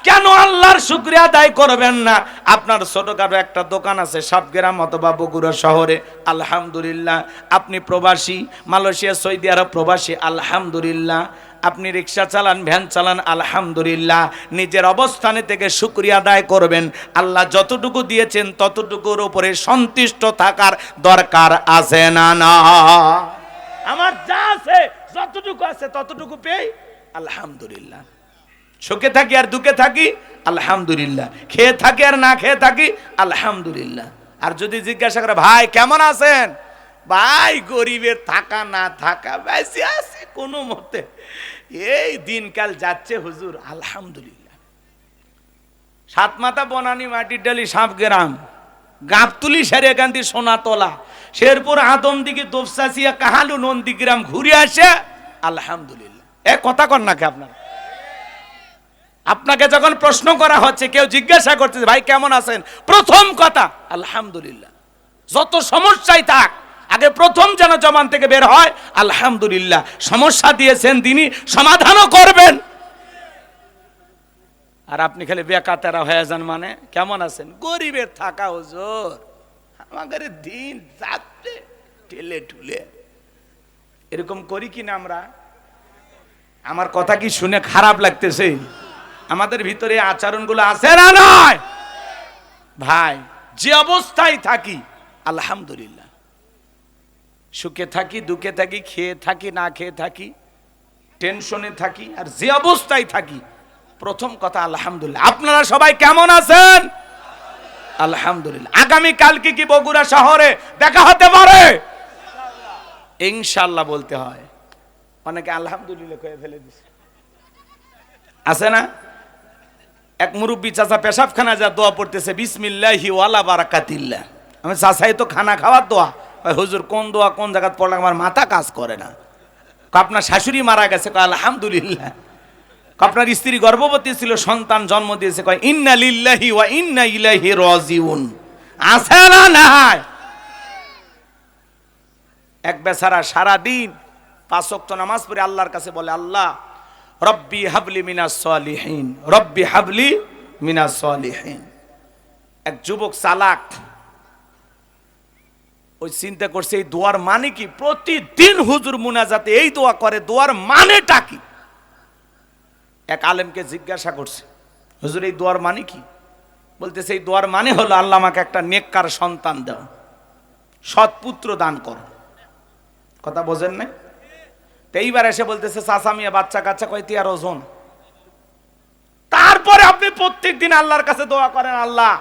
কেন আল্লাহর শুকরিয়া আদায় করবেন না? আপনার ছোটখাটো একটা দোকান আছে সাবগ্রাম অথবা বগুড়া শহরে, আলহামদুলিল্লাহ। আপনি প্রবাসী, মালয়েশিয়া সৌদি আরব প্রবাসী, আলহামদুলিল্লাহ। আপনি রিক্সা চালান, ভ্যান চালান, আলহামদুলিল্লাহ। নিজের অবস্থানে থেকে শুকরিয়া আদায় করবেন। আল্লাহ যতটুকু দিয়েছেন ততটুকুর উপরে সন্তুষ্ট থাকার দরকার আছে না? না, আমার যা আছে যতটুকু আছে ততটুকু পেয়ে আলহামদুলিল্লাহ। সুখে থাকি আর দুঃখে থাকি আলহামদুলিল্লাহ, খেয়ে থাকি আর না খেয়ে থাকি আলহামদুলিল্লাহ। আর যদি জিজ্ঞাসা করে ভাই কেমন আছেন, ভাই গরিবের থাকা না থাকা বেশি আছে কোনো মতে, এই দিনকাল যাচ্ছে হুজুর আলহামদুলিল্লাহ। সাতমাথা বনানী মাটির ডালি সাপগ্রাম গাবতুলি সেরেকান্তি সোনাতলা শেরপুর আদমদিঘি দোপসাসিয়া কাহালু নন্দীগ্রাম ঘুরে আসে আলহামদুলিল্লাহ। এ কথা কর নাকি আপনারা? আপনাকে যখন প্রশ্ন করা হচ্ছে, কেউ জিজ্ঞাসা করতেছে ভাই কেমন আছেন, প্রথম কথা আলহামদুলিল্লাহ। যত সমস্যাই থাক আগে প্রথম যেন জবান থেকে বের হয় আলহামদুলিল্লাহ। সমস্যা দিয়েছেন তিনি, সমাধানও করবেন। আর আপনি খালি বেকাতেরা হয়ে যান, মানে কেমন আছেন, গরিবের থাকা হুজুর আমাদের দিন যাচ্ছে ঠেলে ঠুলে এরকম করি কিনা আমরা? আমার কথা কি শুনে খারাপ লাগতেছে? আমাদের ভিতরে আচরণগুলো আছে না নয়? ভাই, যে অবস্থায় থাকি আলহামদুলিল্লাহ, সুখে থাকি, দুঃখে থাকি, খেয়ে থাকি, না খেয়ে থাকি, টেনশনে থাকি, আর যে অবস্থায় থাকি প্রথম কথা আলহামদুলিল্লাহ। আপনারা সবাই কেমন আছেন? আলহামদুলিল্লাহ। আগামী কালকে কি বগুড়া শহরে দেখা হতে পারে? ইনশাআল্লাহ বলতে হয়। অনেকে আলহামদুলিল্লাহ কয়ে ফেলে দিছে, আছে না? এক মুরব্বী চাচা পেশাবখানা যা দোয়া পড়তেছে, বিসমিল্লাহি ওয়ালা বারাকাতিল্লাহ। আমি চাচাই তো খানা খাওয়ার দোয়া। হুজুর কোন দোয়া কোন জায়গা পড়লাম, আমার মাথা কাজ করে না। আপনার শাশুড়ি মারা গেছে, কয় আলহামদুলিল্লাহ। আপনার স্ত্রী গর্ভবতী ছিল, সন্তান জন্ম দিয়েছে, কয় ইন্না লিল্লাহি ওয়া ইন্না ইলাইহি রাজিউন। আছে না নাই? এক বেচারা সারা দিন 5 ওয়াক্ত নামাজ পড়ে আল্লাহর কাছে বলে, আল্লাহ রব্বি হাবলি মিনাস সলিহিন, রব্বি হাবলি মিনাস সলিহিন। এক যুবক চালাক, ওই চিন্তা করছে এই দোয়ার মানে কি? প্রতিদিন হুজুর মুনাজাতে এই দোয়া করে, দোয়ার মানেটা কি? এক আলেমকে জিজ্ঞাসা করছে, হুজুর এই দোয়ার মানে কি? বলতেছে এই দোয়ার মানে হলো, আল্লাহ আমাকে একটা নেককার সন্তান দাও, সৎ পুত্র দান করো। কথা বোঝেন না? এইবার এসে বলতেছে চাচা মিয়া বাচ্চা কাচ্চা কয়টি আর ওজন। তারপরে আপনি প্রত্যেক দিন আল্লাহর কাছে দোয়া করেন, আল্লাহ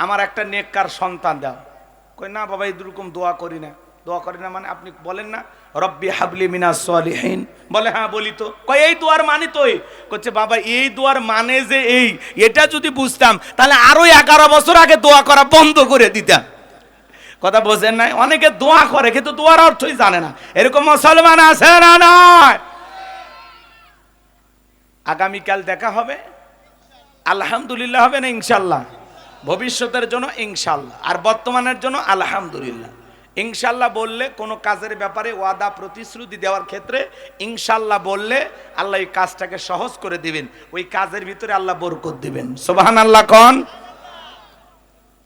আমার একটা নেককার সন্তান দাও। কই না বাবা এরকম দোয়া করি না। দোয়া করি না মানে? আপনি বলেন না রব্বি হাবলি মিনাস সলিহিন। বলে হ্যাঁ বলি তো। কই এই দোয়ার মানে তো এই। কচ্ছে বাবা এই দোয়ার মানে যে এই, এটা যদি বুঝতাম তাহলে আরো 11 বছর আগে দোয়া করা বন্ধ করে দিতাম। কথা বোঝেন নাই? অনেকে দোয়া করে কিন্তু দোয়ার অর্থই জানে না। এরকম মুসলমান আছে না নয়? আগামীকাল দেখা হবে, আলহামদুলিল্লাহ হবে না ইনশাল্লাহ? ভবিষ্যতের জন্য ইনশাল্লাহ, আর বর্তমানের জন্য আলহামদুলিল্লাহ। ইনশাল্লাহ বললে কোনো কাজের ব্যাপারে ওয়াদা প্রতিশ্রুতি দেওয়ার ক্ষেত্রে ইনশাল্লাহ বললে আল্লাহ এই কাজটাকে সহজ করে দিবেন, ওই কাজের ভিতরে আল্লাহ বরকত দিবেন। সুবহানাল্লাহ কোন?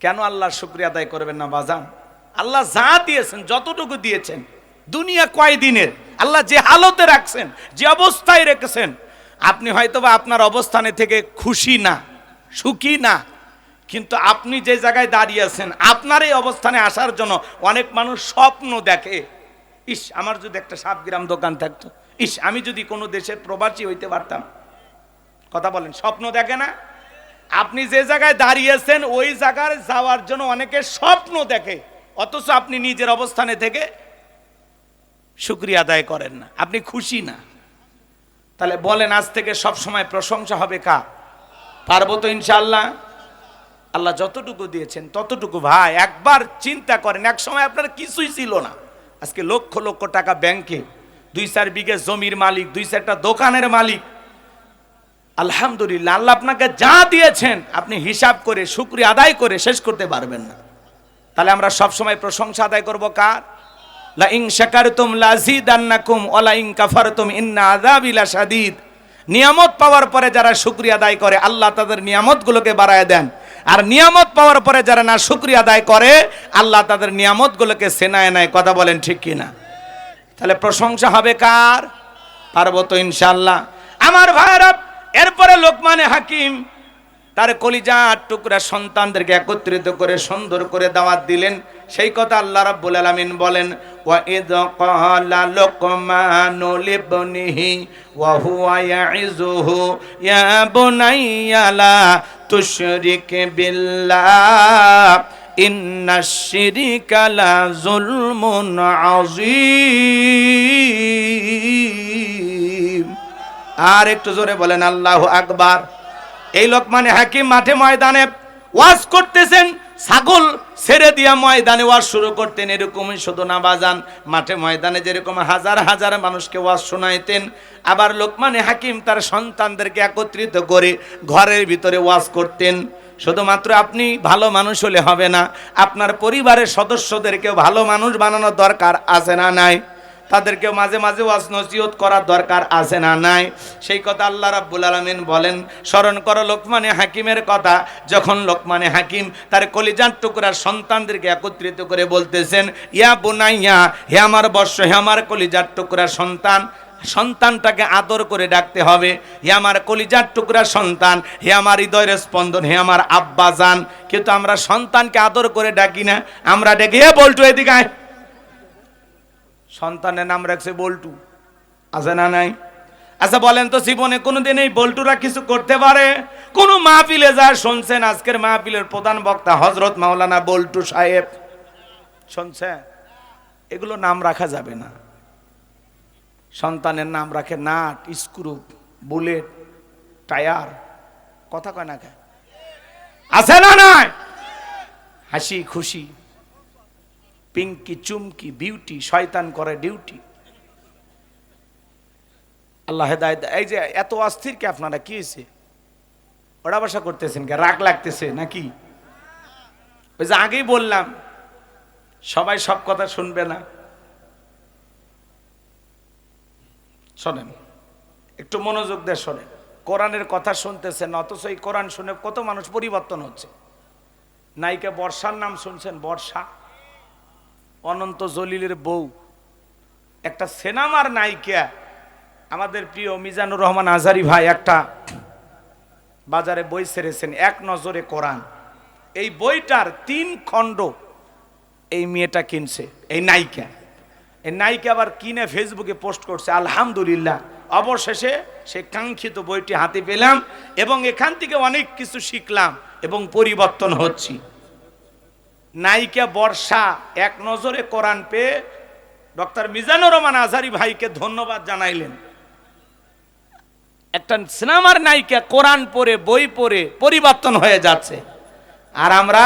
কেন আল্লাহর শুকরিয়া আদায় করবেন না বাজান? আল্লাহ যা দিয়েছেন, যতটুকু দিয়েছেন, দুনিয়া কয়দিনের, আল্লাহ যে হালতে রাখছেন, যে অবস্থায় রেখেছেন, আপনি হয়তোবা আপনার অবস্থানে থেকে খুশি না, সুখী না, কিন্তু আপনি যে জায়গায় দাঁড়িয়ে আছেন, আপনার এই অবস্থানে আসার জন্য অনেক মানুষ স্বপ্ন দেখে। ইস আমার যদি একটা সাবগ্রাম দোকান থাকতো, ইস আমি যদি কোনো দেশের প্রবাসী হইতে পারতাম। কথা বলেন, স্বপ্ন দেখে না? আপনি যে জায়গায় দাঁড়িয়েছেন ওই জায়গায় যাওয়ার জন্য অনেকে স্বপ্ন দেখে, অথচ আপনি নিজের অবস্থানে থেকে শুকরিয়া আদায় করেন না, আপনি খুশি না। তাহলে বলেন আজ থেকে সব সময় প্রশংসা হবে কার? পারবো তো ইনশাআল্লাহ? আল্লাহ যতটুকু দিয়েছেন ততটুকু। ভাই একবার চিন্তা করেন, এক সময় আপনার কিছুই ছিল না, আজকে লক্ষ লক্ষ টাকা ব্যাংকে, 2-4 বিঘে জমির মালিক, 2-4টা দোকানের মালিক। আলহামদুলিল্লাহ, আল্লাহ আপনাকে যা দিয়েছেন আপনি হিসাব করে শুকরিয়া আদায় করে শেষ করতে পারবেন না। তাহলে আমরা সব সময় প্রশংসা আদায় করব কার? লা ইন শাকারতুম লাযিদান্নাকুম ওয়া লা ইন কাফারতুম ইন্না আযাবি লাশাদীদ। নিয়ামত পাওয়ার পরে যারা শুকরিয়া আদায় করে আল্লাহ তাদের নিয়ামতগুলোকে বাড়ায় দেন, আর নিয়ামত পাওয়ার পরে যারা না শুকরিয়া আদায় করে আল্লাহ তাদের নিয়ামতগুলোকে সেনায় নেয়। কথা বলেন ঠিক কি না? তাহলে প্রশংসা হবে কার? পারবো তো ইনশাআল্লাহ। আমার ভাইরা, এরপরে লোকমানে হাকিম তার কলিজার টুকরা সন্তানদেরকে একত্রিত করে সুন্দর করে দাওয়াত দিলেন। সেই কথা আল্লাহ রাব্বুল আলামিন বলেন, ওয়া ইয ক্বালা লুকমানু লিবনিহি ওয়া হুয়া ইয়াইযুহু ইয়া বুনাইয়া লা তুশরিক বিল্লাহ ইন্নাশ শিরকা লা যুলমুন আযীম। আর একটু জোরে বলেন আল্লাহু আকবার। এই লোকমানে হাকিম মাঠে ময়দানে ওয়াজ করতেছেন, ছাগল ছেড়ে দিয়া ময়দানে ওয়াজ শুরু করতেন। এরকমই শুধু না বাজান, মাঠে ময়দানে যেরকম হাজার হাজার মানুষকে ওয়াজ শোনাইতেন, আবার লোকমানে হাকিম তার সন্তানদেরকে একত্রিত করে ঘরের ভিতরে ওয়াজ করতেন। শুধুমাত্র আপনি ভালো মানুষ হলে হবে না, আপনার পরিবারের সদস্যদেরকেও ভালো মানুষ বানানোর দরকার আছে না নাই? তাদেরকে মাঝে মাঝে ওয়াজ নসিহত করার দরকার আছে না নাই? সেই কথা আল্লাহ রাব্বুল আলামিন বলেন, স্মরণ করো লোকমানে হাকিমের কথা, যখন লোকমানে হাকিম তার কলিজার টুকরার সন্তানদেরকে একত্রিত করে বলতেছেন, ইয়া বুনাইয়া, হে আমার বর্ষ, হে আমার কলিজার টুকরার সন্তান। সন্তানটাকে আদর করে ডাকতে হবে, হে আমার কলিজার টুকরা সন্তান, হে আমার হৃদয়ের স্পন্দন, হে আমার আব্বা জান। কিন্তু আমরা সন্তানকে আদর করে ডাকি না, আমরা ডেকে হে বল্টু এদিকে আয়। সন্তানের নাম রাখছে বল্টু, আছে না নাই? আচ্ছা বলেন তো, জীবনে কোনোদিন এই বল্টুরা কিছু করতে পারে? কোন মাহফিলে যা শুনছেন, আজকের মাহফিলের প্রধান বক্তা হযরত মাওলানা বল্টু সাহেব, শুনছেন? এগুলো নাম রাখা যাবে না। সন্তানের নাম রাখে নাট, স্ক্রু, বুলেট, টায়ার, কথা কয় না কে? আছে না নাই? হাসি খুশি, পিঙ্কি চুমকি বিউটি, শয়তান করে ডিউটি। আল্লাহ হেদায়েত। এই যে এত অস্থির কে আপনারা, কি হয়েছে? ওরা বাসা করতেছেন কে? রাগ লাগতেছে নাকি? ওই যে আগেই বললাম, সবাই সব কথা শুনবে না। শোনেন, একটু মনোযোগ দিয়ে শোনেন। কোরআনের কথা শুনতেছেন, অথচ এই কোরআন শুনে কত মানুষ পরিবর্তন হচ্ছে। নায়িকা বর্ষার নাম শুনছেন? বর্ষা, অনন্ত জলিলের বউ, একটা সিনেমার নায়িকা। আমাদের প্রিয় মিজানুর রহমান আজহারি ভাই একটা বাজারে বই ছেড়েছেন, এক নজরে কোরআন। এই বইটার 3 খণ্ড এই মেয়েটা কিনছে, এই নায়িকা। এই নায়িকা আবার কিনে ফেসবুকে পোস্ট করছে, আলহামদুলিল্লাহ অবশেষে সে কাঙ্ক্ষিত বইটি হাতে পেলাম এবং এখান থেকে অনেক কিছু শিখলাম এবং পরিবর্তন হচ্ছি। নায়িকা বর্ষা এক নজরে কোরআন পেয়ে ডক্টর মিজানুর রহমান আজহারি ভাইকে ধন্যবাদ জানাইলেন। একটা সিনেমার নায়িকা কোরআন পড়ে, বই পড়ে পরিবর্তন হয়ে যাচ্ছে, আর আমরা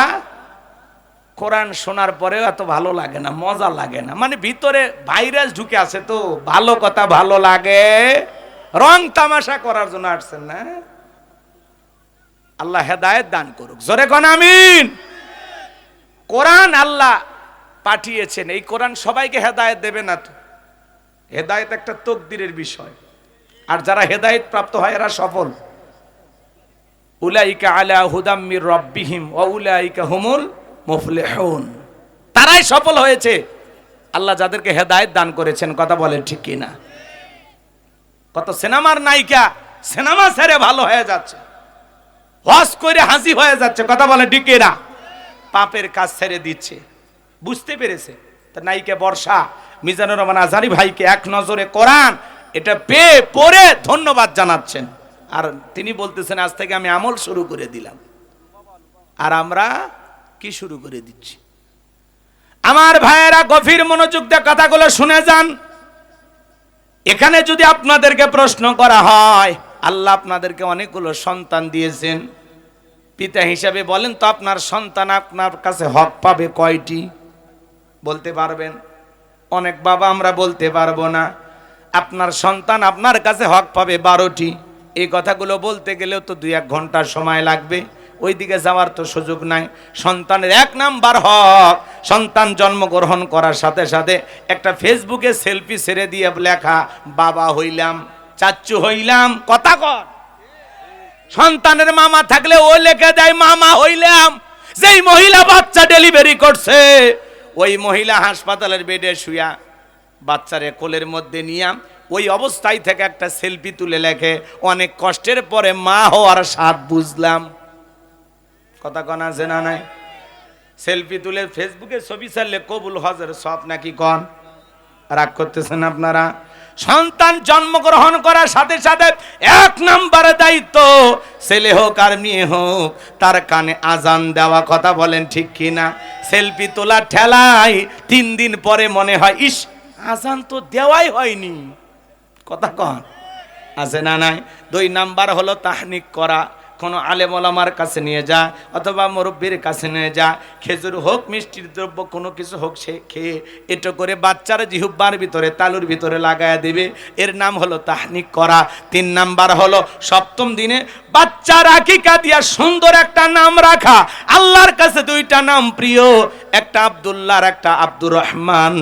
কোরআন শোনার পরেও এত ভালো লাগে না, মজা লাগে না। মানে ভিতরে ভাইরাস ঢুকে আছে, তো ভালো কথা ভালো লাগে, রং তামাশা করার জন্য আসছেন না। আল্লাহ হেদায়েত দান করুক, জোরে কোন আমিন। কোরআন আল্লাহ পাঠিয়েছেন, এই কোরআন সবাইকে হেদায়েত দেবে না তো। হেদায়েত একটা তকদিরের বিষয়, আর যারা হেদায়েত প্রাপ্ত হয় এরা সফল। উলাইকা আলা হুদাম মির রাব্বিহিম ওয়া উলাইকা হুমুল মুফলিহুন, তারাই সফল হয়েছে আল্লাহ যাদেরকে হেদায়েত দান করেছেন। কথা বলেন ঠিক কি না? কত সিনেমার নায়িকা সিনেমা ছেড়ে ভালো হয়ে যাচ্ছে, হজ করে হাসি হয়ে যাচ্ছে। কথা বলে ঠিক কি না? পাপের কাজ ছেড়ে দিচ্ছে, বুঝতে পেরেছে। তা নায়িকা বর্ষা মিজানুর রহমান আজহারি ভাইকে এক নজরে কোরআন এটা পেয়ে পড়ে ধন্যবাদ জানাচ্ছেন, আর তিনি বলতেছেন আজ থেকে আমি আমল শুরু করে দিলাম। আর আমরা কি শুরু করে দিচ্ছি? আমার ভাইয়েরা গভীর মনোযোগ দিয়ে কথাগুলো শুনে যান। এখানে যদি আপনাদেরকে প্রশ্ন করা হয়, আল্লাহ আপনাদেরকে অনেকগুলো সন্তান দিয়েছেন, পিতা হিসাবে বলেন তো আপনার সন্তান আপনার কাছে হক পাবে কয়টি? বলতে পারবেন? অনেক বাবা আমরা বলতে পারবো না। আপনার সন্তান আপনার কাছে হক পাবে 12টি। এই কথাগুলো বলতে গেলেও তো 2-1 ঘন্টা সময় লাগবে, ওইদিকে যাওয়ার তো সুযোগ নাই। সন্তানের 1 নাম্বার হক, সন্তান জন্মগ্রহণ করার সাথে সাথে একটা ফেসবুকে সেলফি ছেড়ে দিয়ে লেখা বাবা হইলাম, চাচ্চু হইলাম। কথা কর। সন্তানের মামা থাকলে ও লেখে দেয় মামা হইলাম। যেই মহিলা বাচ্চা ডেলিভারি করছে, ওই মহিলা হাসপাতালের বেডে শুয়া বাচ্চারে কোলের মধ্যে নিয়ে ওই অবস্থায় থেকে একটা সেলফি তুলে লেখে অনেক কষ্টের পরে মা হওয়ার স্বাদ বুঝলাম। কথা কন আছে না নাই? সেলফি তুলে ফেসবুকে ছবি ছাড়লে কবুল হজের সব নাকি কন? রাগ করতেছেন আপনারা? সন্তান জন্মগ্রহণ করার সাথে সাথে 1 নম্বরে দায়িত্ব, ছেলে হোক আর মেয়ে হোক, তার কানে আজান দেওয়া। কথা বলেন ঠিক কিনা? সেলফি তোলা ঠেলাই 3 দিন পরে মনে হয় ইস আজান তো দেওয়াই হয়নি। কথা কন আছে না নাই? 2 নাম্বার হলো তাহনিক করা, কোনো আলেম ওলামার কাছে নিয়ে যা অথবা মুরব্বির কাছে নিয়ে যা, খেজুর হোক মিষ্টির দ্রব্য কোনো কিছু হোক, সে খেয়ে এটো করে বাচ্চার জিহুব্বার ভিতরে তালুর ভিতরে লাগায়া দেবে, এর নাম হলো তাহনিক করা। 3 নাম্বার হলো সপ্তম দিনে বাচ্চার আকিকা দিয়া সুন্দর একটা নাম রাখা। আল্লাহর কাছে 2টা নাম প্রিয়, একটা আব্দুল্লাহ আর একটা আব্দুর রহমান।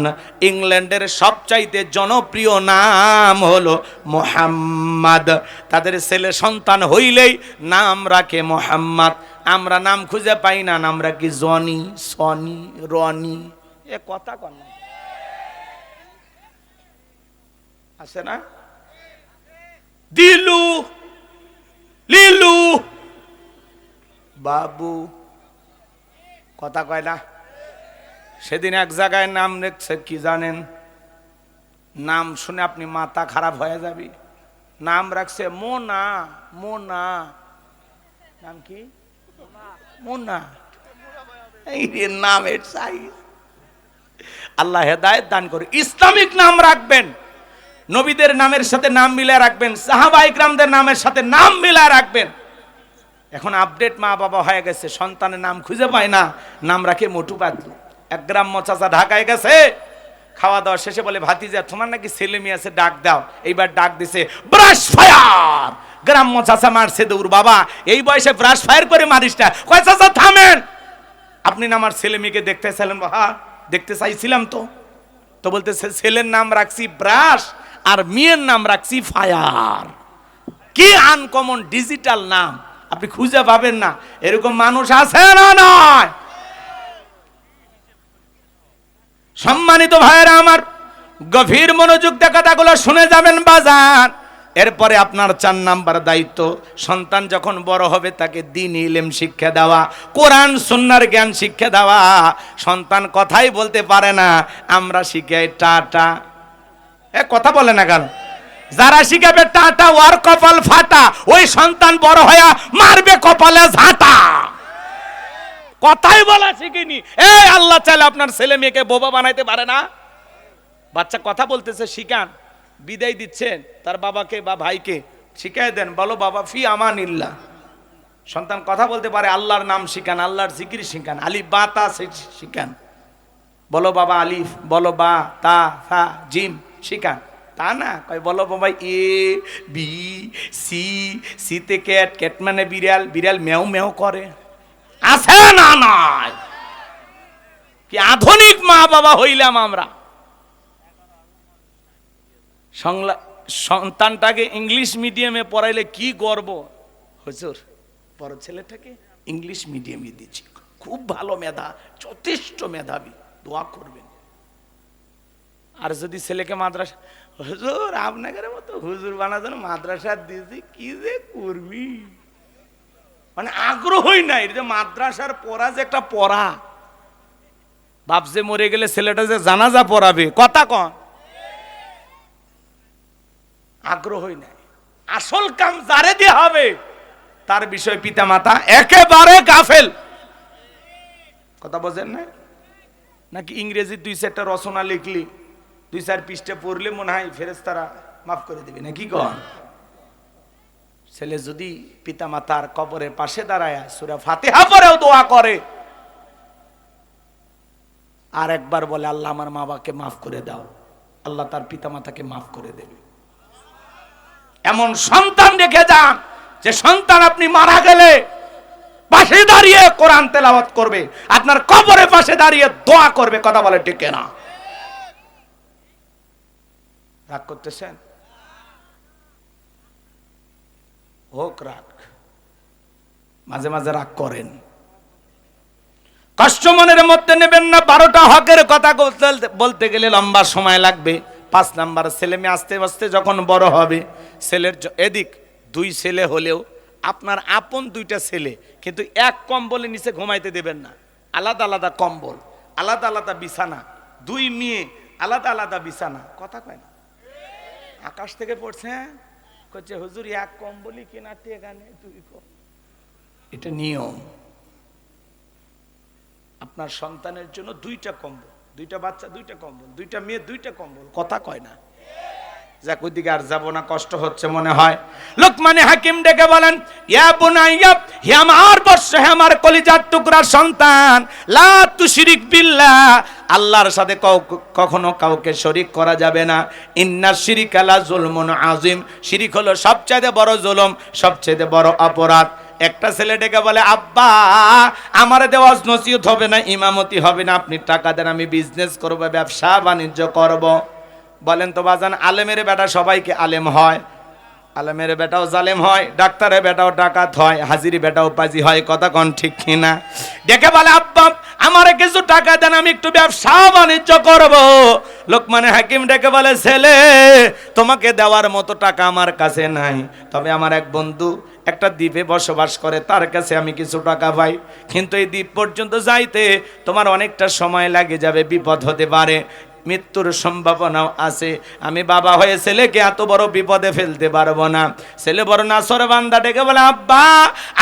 ইংল্যান্ডের সবচাইতে জনপ্রিয় নাম হলো মোহাম্মদ। তাদের ছেলে সন্তান হইলেই নাম রাখে মোহাম্মদ। আমরা নাম খুঁজে পাই না, নাম রাখি জনি, সনি, রনি। এ কথা কন না, আছে না? দিলু, লিলু, বাবু, কথা কয় না? সেদিন এক জায়গায় নাম লিখছে কি জানেন? নাম শুনে আপনি মাথা খারাপ হয়ে যাবে। নাম রাখছে মোনা। মোনা নাম কি? মোনা। এই রে নামের সাইজ। আল্লাহ হেদায়েত দান করে। ইসলামিক নাম রাখবেন, নবীদের নামের সাথে নাম মিলায় রাখবেন, সাহাবা ইকরামদের নামের সাথে নাম মিলায় রাখবেন। এখন আপডেট মা বাবা হয়ে গেছে, সন্তানের নাম খুঁজে পায় না, নাম রাখে মোটু পাতলু। এক গ্রাম্য চাচা ঢাকায় গেছে, খাওয়া দাওয়া শেষে বলে ভাতিজা তোমার নাকি ছেলে মেয়ে আছে, ডাক দাও। এইবার ডাক দিছে ব্রাশ ফায়ার। গ্রাম্য চাচা মারছে দৌড়, বাবা এই বয়সে ব্রাশ ফায়ার করে মারিস না। কয় চাচা থামেন, আপনি না আমার ছেলে মেয়েকে দেখতে চাইলেন? বাবা দেখতে চাইছিলাম তো। তো বলতেছে ছেলের নাম রাখছি ব্রাশ আর মেয়ের নাম রাখছি ফায়ার। কি আনকমন ডিজিটাল নাম, আপনি খুঁজে পাবেন না। এরকম মানুষ আছে না নয়? সম্মানিত ভাইয়েরা আমার, গভীর মনোযোগ দিয়ে কথাগুলো শুনে যাবেন বাজার। এরপরে আপনার 4 নাম্বার দায়িত্ব, সন্তান যখন বড় হবে তাকে দ্বীন ইলম শিক্ষা দেওয়া, কোরআন সুন্নাহর জ্ঞান শিক্ষা দেওয়া। সন্তান কথাই বলতে পারে না, আমরা শিখাই টাটা। এ কথা বলে না কেন? যারা শিখাবে টাটা ওয়ার কপাল ফাটা, ওই সন্তান বড় হয়ে মারবে কপালে ঝাঁটা। কথাই বলা শিখিনি। এই আল্লাহ চাইলে আপনার ছেলে মেয়েকে বোবা বানাইতে পারে না? বাচ্চা কথা বলতেছে, শিখান। বিদায় দিচ্ছেন তার বাবাকে বা ভাইকে, শিখাই দেন, বলো বাবা ফি আমানিল্লাহ। সন্তান কথা বলতে পারে, আল্লাহর নাম শিখান, আল্লাহর জিকির শিখান, আলিফ বা তা শিখান। বলো বাবা আলিফ, বলো বা তা সা জিম শিখান। তা না, কয় বলো বাবা এ বি সি, সিতে ক্যাট, ক্যাট মানে বিড়াল, বিড়াল মেও মেও করে। আছে না নয়? কি আধুনিক মা বাবা হইলাম আমরা। সন্তানটাকে ইংলিশ মিডিয়ামে পড়াইলে কি গর্ব। হুজুর বড় ছেলেটাকে ইংলিশ মিডিয়ামে দিচ্ছি, খুব ভালো মেধা, যথেষ্ট মেধাবী, দোয়া করবেন। আর যদি ছেলেকে মাদ্রাসা, হুজুর আপনাদের মতো হুজুর বানাতেন, মাদ্রাসা দিয়েছি, কি যে করবি, মানে আগ্রহই নাই। যে মাদ্রাসার পড়া যে একটা পড়া, বাপ যে মরে গেলে ছেলেটা যে জানাজা পড়াবে, কথা কন, আগ্রহই নাই। আসল কাম যারে দিয়ে হবে তার বিষয় পিতা মাতা একেবারে গাফেল। কথা বোঝেন না? নাকি ইংরেজি 2-4টা রচনা লিখলি, 2-4 পৃষ্ঠা পড়লে মনে হয় ফেরেশতারা মাফ করে দিবে, নাকি কন? ছেলে যদি পিতা মাতার কবরের পাশে দাঁড়ায় সূরা ফাতিহা পড়েও দোয়া করে, আর একবার বলে আল্লাহ আমার মা বাবাকে মাফ করে দাও, আল্লাহ তার পিতা মাতাকে মাফ করে দেবে। এমন সন্তান রেখে যান যে সন্তান আপনি মারা গেলে পাশে দাঁড়িয়ে কোরআন তেলাওয়াত করবে, আপনার কবরের পাশে দাঁড়িয়ে দোয়া করবে। কথা বলে ঠিক না? রাগ করতেছেন? হোক রাগ, মাঝে মাঝে রাগ করেন, কষ্ট মনের মধ্যে নেবেন না। 12টা হকের কথা বলতে গেলে লম্বা সময় লাগবে। 5 নাম্বার, ছেলে মেয়ে আস্তে আস্তে যখন বড় হবে, ছেলের এদিক 2 ছেলে হলেও আপনার আপন 2টা ছেলে, কিন্তু এক কম্বলের নিচে ঘুমাইতে দেবেন না। আলাদা আলাদা কম্বল, আলাদা আলাদা বিছানা, 2 মেয়ে আলাদা আলাদা বিছানা। কথা কয় না? আকাশ থেকে পড়ছে, করছে হুজুর এক কম্বলই কেনাতে এখানে 2 কম। এটা নিয়ম। আপনার সন্তানের জন্য 2টা কম্বল, 2টা বাচ্চা 2টা কম্বল, 2টা মেয়ে 2টা কম্বল। কথা কয় না? যাক ওইদিকে আর যাবো না, কষ্ট হচ্ছে মনে হয়। লোকমানে হাকিম ডেকে বলেন, ইয়া বুনাইয়া, হে আমার বৎস, হে আমার কলিজার টুকরার সন্তান, লা তুশরিক বিল্লাহ, আল্লাহর সাথে কখনো কাউকে শরীক করা যাবে না। ইন্না শিরিকা লা যুলমুন আযীম, শিরিক হলো সবচেয়ে বড় জুলুম, সবচেয়ে বড় অপরাধ। একটা ছেলে ডেকে বলে, আব্বা আমার দেওয়াজ নসিহত হবে না, ইমামতি হবে না, আপনি টাকা দেন, আমি বিজনেস করব, ব্যবসা বাণিজ্য করব। বলেন তো বাজান, আলেমের বেটা সবাইকে আলেম হয়? আলেমের বেটাও জালেম হয়, ডাক্তারের বেটাও ডাকাত হয়, হাজিরি বেটাও পাজি হয়, কথা কোন ঠিক কিনা? ডেকে বলে, আব্বা আমার কিছু টাকা দেন, আমি একটু ব্যবসা বাণিজ্য করব। লোকমানে হাকিম ডেকে বলে, ছেলে তোমাকে দেওয়ার মতো টাকা আমার কাছে নাই, তবে আমার এক বন্ধু একটা দ্বীপে বসবাস করে, তার কাছে আমি কিছু টাকা পাই, কিন্তু এই দ্বীপ পর্যন্ত যাইতে তোমার অনেকটা সময় লাগে যাবে, বিপদ হতে পারে, মৃত্যুর সম্ভাবনাও আছে। আমি বাবা হয়ে ছেলেকে এত বড় বিপদে ফেলতে পারবো না। ছেলে বড় নাসর বান্দা ডেকে বলে, আব্বা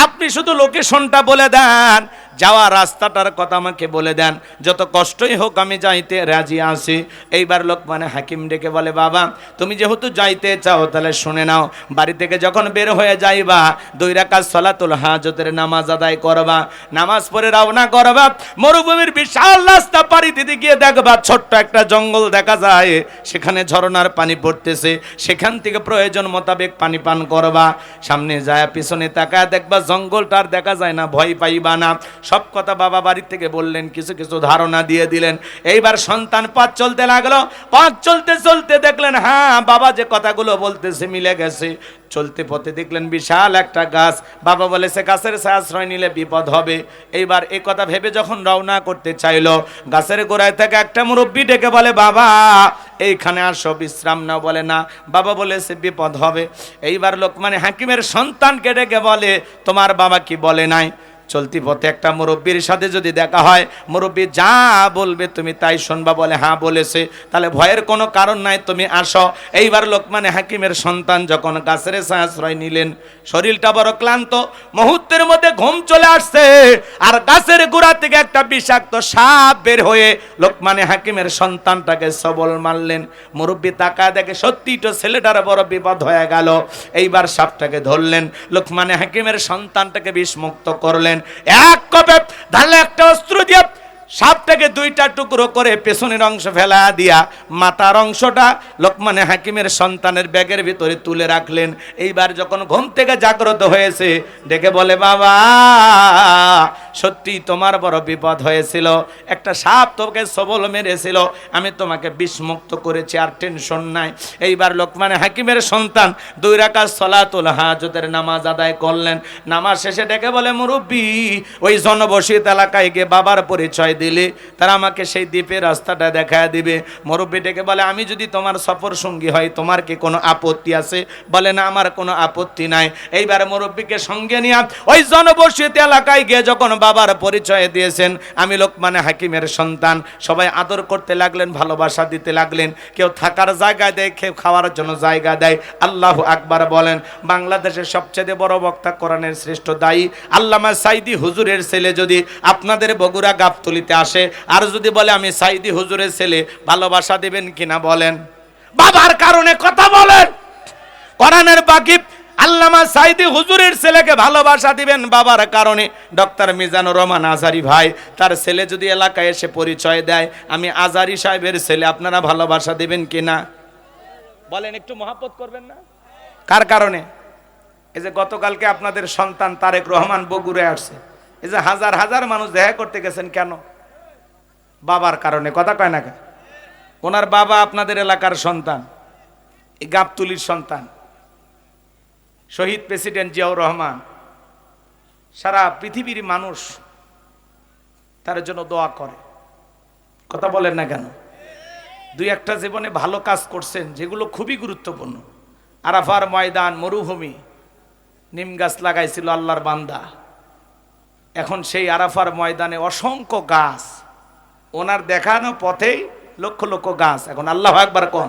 আপনি শুধু লোকেশনটা বলে দেন, যাওয়া রাস্তাটার কথা আমাকে বলে দেন, যত কষ্টই হোক আমি যাইতে রাজি আছি। এইবার লোকমানে হাকিম ডেকে বলে, বাবা তুমি যেহেতু যাইতে চাও তাহলে শুনে নাও, বাড়ি থেকে যখন বের হয়ে যাইবা 2 রাকাত সালাতুল হাজতের নামাজ আদায় করবা, নামাজ পড়ে রওনা করবা, মরুভূমির বিশাল রাস্তা পাড়ি দিতে গিয়ে দেখবা ছোট্ট একটা জঙ্গল দেখা যায়, সেখানে ঝরনার পানি পড়তেছে, সেখান থেকে প্রয়োজন মোতাবেক পানি পান করবা। সামনে যায় পিছনে তাকায় দেখবা জঙ্গলটার দেখা যায় না, ভয় পাইবা না। সব কথা বাবা বাড়ি থেকে বললেন, কিছু কিছু ধারণা দিয়ে দিলেন। এইবার সন্তান পথ চলতে লাগলো, পথ চলতে চলতে দেখলেন হ্যাঁ বাবা যে কথাগুলো বলতেছে মিলে গেছে। চলতে পথে দেখলেন বিশাল একটা গাছ, বাবা বলেছে গাছের আশ্রয় নিলে বিপদ হবে। এইবার এই কথা ভেবে যখন রওনা করতে চাইলো, গাছের গোড়ায় থেকে একটা মুরব্বি ডেকে বলে, বাবা এইখানে আসো বিশ্রাম নাও। বলে না, বাবা বলেছে বিপদ হবে। এইবার লোকমানে হাকিমের সন্তানকে ডেকে বলে, তোমার বাবা কি বলে নাই? চলতি পথে একটা মুরব্বীর সাথে যদি দেখা হয়, মুরব্বী যা বলবে তুমি তাই শুনবা। বলে হ্যাঁ বলেছে, তাহলে ভয়ের কোনো কারণ নাই, তুমি আসো। এইবার লোকমানে হাকিমের সন্তান যখন গাছের আশ্রয় নিলেন, শরীরটা বড় ক্লান্ত, মুহূর্তের মধ্যে ঘুম চলে আসছে, আর গাছের গোড়া থেকে একটা বিষাক্ত সাপ বের হয়ে লোকমানে হাকিমের সন্তানটাকে সবল মারলেন। মুরব্বী তাকায় দেখে সত্যি তো ছেলেটার বড় বিপদ হয়ে গেল। এইবার সাপটাকে ধরলেন, লোকমানে হাকিমের সন্তানটাকে বিষমুক্ত করলেন। এক কপে ধারলে একটা অস্ত্র দিয়ে সাপটাকে 2টা টুকরো করে পেছনের অংশ ফেলা দিয়া মাথার অংশটা লোকমানে হাকিমের সন্তানের ব্যাগের ভিতরে তুলে রাখলেন। এইবার যখন ঘুম থেকে জাগ্রত হয়েছে, ডেকে বলে, বাবা সত্যি তোমার বড় বিপদ হয়েছিল, একটা সাপ তোকে সবল মেরেছিল, আমি তোমাকে বিষমুক্ত করেছি, আর টেনশন নাই। এইবার লোকমানে হাকিমের সন্তান 2 রাকাত সালাতুল হাজতের নামাজ আদায় করলেন। নামাজ শেষে ডেকে বলে, মুরব্বী ওই জনবসতিত এলাকায় গিয়ে বাবার পরিচয় দিলে তারা আমাকে সেই দ্বীপের রাস্তাটা দেখায় দিবে। মুরব্বী ডেকে বলে, আমি যদি তোমার সফর সঙ্গী হয় তোমার কি কোনো আপত্তি আছে? বলে না, আমার কোনো আপত্তি নাই। এইবার মুরব্বীকে সঙ্গে নিয়ে ওই জনবসতিত এলাকায় গিয়ে যখন বাবার পরিচয় দিয়েছেন, আমি লোকমানে হাকিমের সন্তান, সবাই আদর করতে লাগলেন, ভালোবাসা দিতে লাগলেন। কেউ থাকার জায়গা দেয়, কেউ খাওয়ার জন্য জায়গা দেয়। আল্লাহু আকবার বলেন। বাংলাদেশের সবচেয়ে বড় বক্তা, কোরআনের শ্রেষ্ঠ দায়ী আল্লামা সাইদি হুজুরের ছেলে যদি আপনাদের বগুড়া গাবতলীতে আসে আর যদি বলে আমি সাইদি হুজুরের ছেলে, ভালোবাসা দেবেন কিনা বলেন? বাবার কারণে কথা বলেন। কোরআনের বাকিব আল্লামা সাইদি হুজুরের ছেলেকে ভালোবাসা দিবেন বাবার কারণে। ডক্টর মিজানুর রহমান আজারি ভাই, তার ছেলে যদি এলাকায় এসে পরিচয় দেয় আমি আজারি সাহেবের ছেলে, আপনারা ভালোবাসা দেবেন কিনা বলেন? একটু মহব্বত করবেন না? কার কারণে? এই যে গতকালকে আপনাদের সন্তান তারেক রহমান বগুড়ায় আসছে, এই যে হাজার হাজার মানুষ দেখা করতে গেছেন, কেন? বাবার কারণে। কথা কয় না? ওনার বাবা আপনাদের এলাকার সন্তান, এই গাবতলীর সন্তান, শহীদ প্রেসিডেন্ট জিয়াউর রহমান। সারা পৃথিবীর মানুষ তার জন্য দোয়া করে। কথা বলেন না কেন? 2-1টা জীবনে ভালো কাজ করছেন যেগুলো খুবই গুরুত্বপূর্ণ। আরাফার ময়দান, মরুভূমি, নিম গাছ লাগাইছিল আল্লাহর বান্দা। এখন সেই আরাফার ময়দানে অসংখ্য গাছ, ওনার দেখানো পথেই লক্ষ লক্ষ গাছ। এখন আল্লাহু আকবার কোন?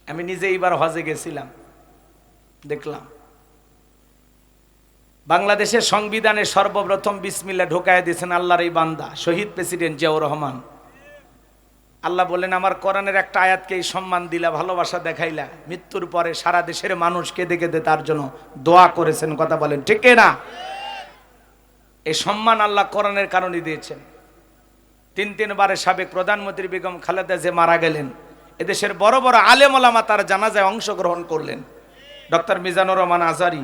আমি নিজে এইবার হজে গেছিলাম, দেখলাম বাংলাদেশের সংবিধানে সর্বপ্রথম বিসমিল্লাহ ঢোকায় দিয়েছেন আল্লাহর এই বান্দা শহীদ প্রেসিডেন্ট জিয়াউর রহমান। আল্লাহ বললেন আমার কোরআনের একটা আয়াতকে এই সম্মান দিলা, ভালোবাসা দেখাইলা, মৃত্যুর পরে সারা দেশের মানুষ কেঁদে কেঁদে তার জন্য দোয়া করেছেন। কথা বলেন ঠিক না? এই সম্মান আল্লাহ কোরআনের কারণে দিয়েছেন। তিনবারে সাবেক প্রধানমন্ত্রী বেগম খালেদা যে মারা গেলেন, এদেশের বড় বড় আলেম ওলামা তার জানাজায় অংশগ্রহণ করলেন। ডক্টর মিজানুর রহমান আজারি,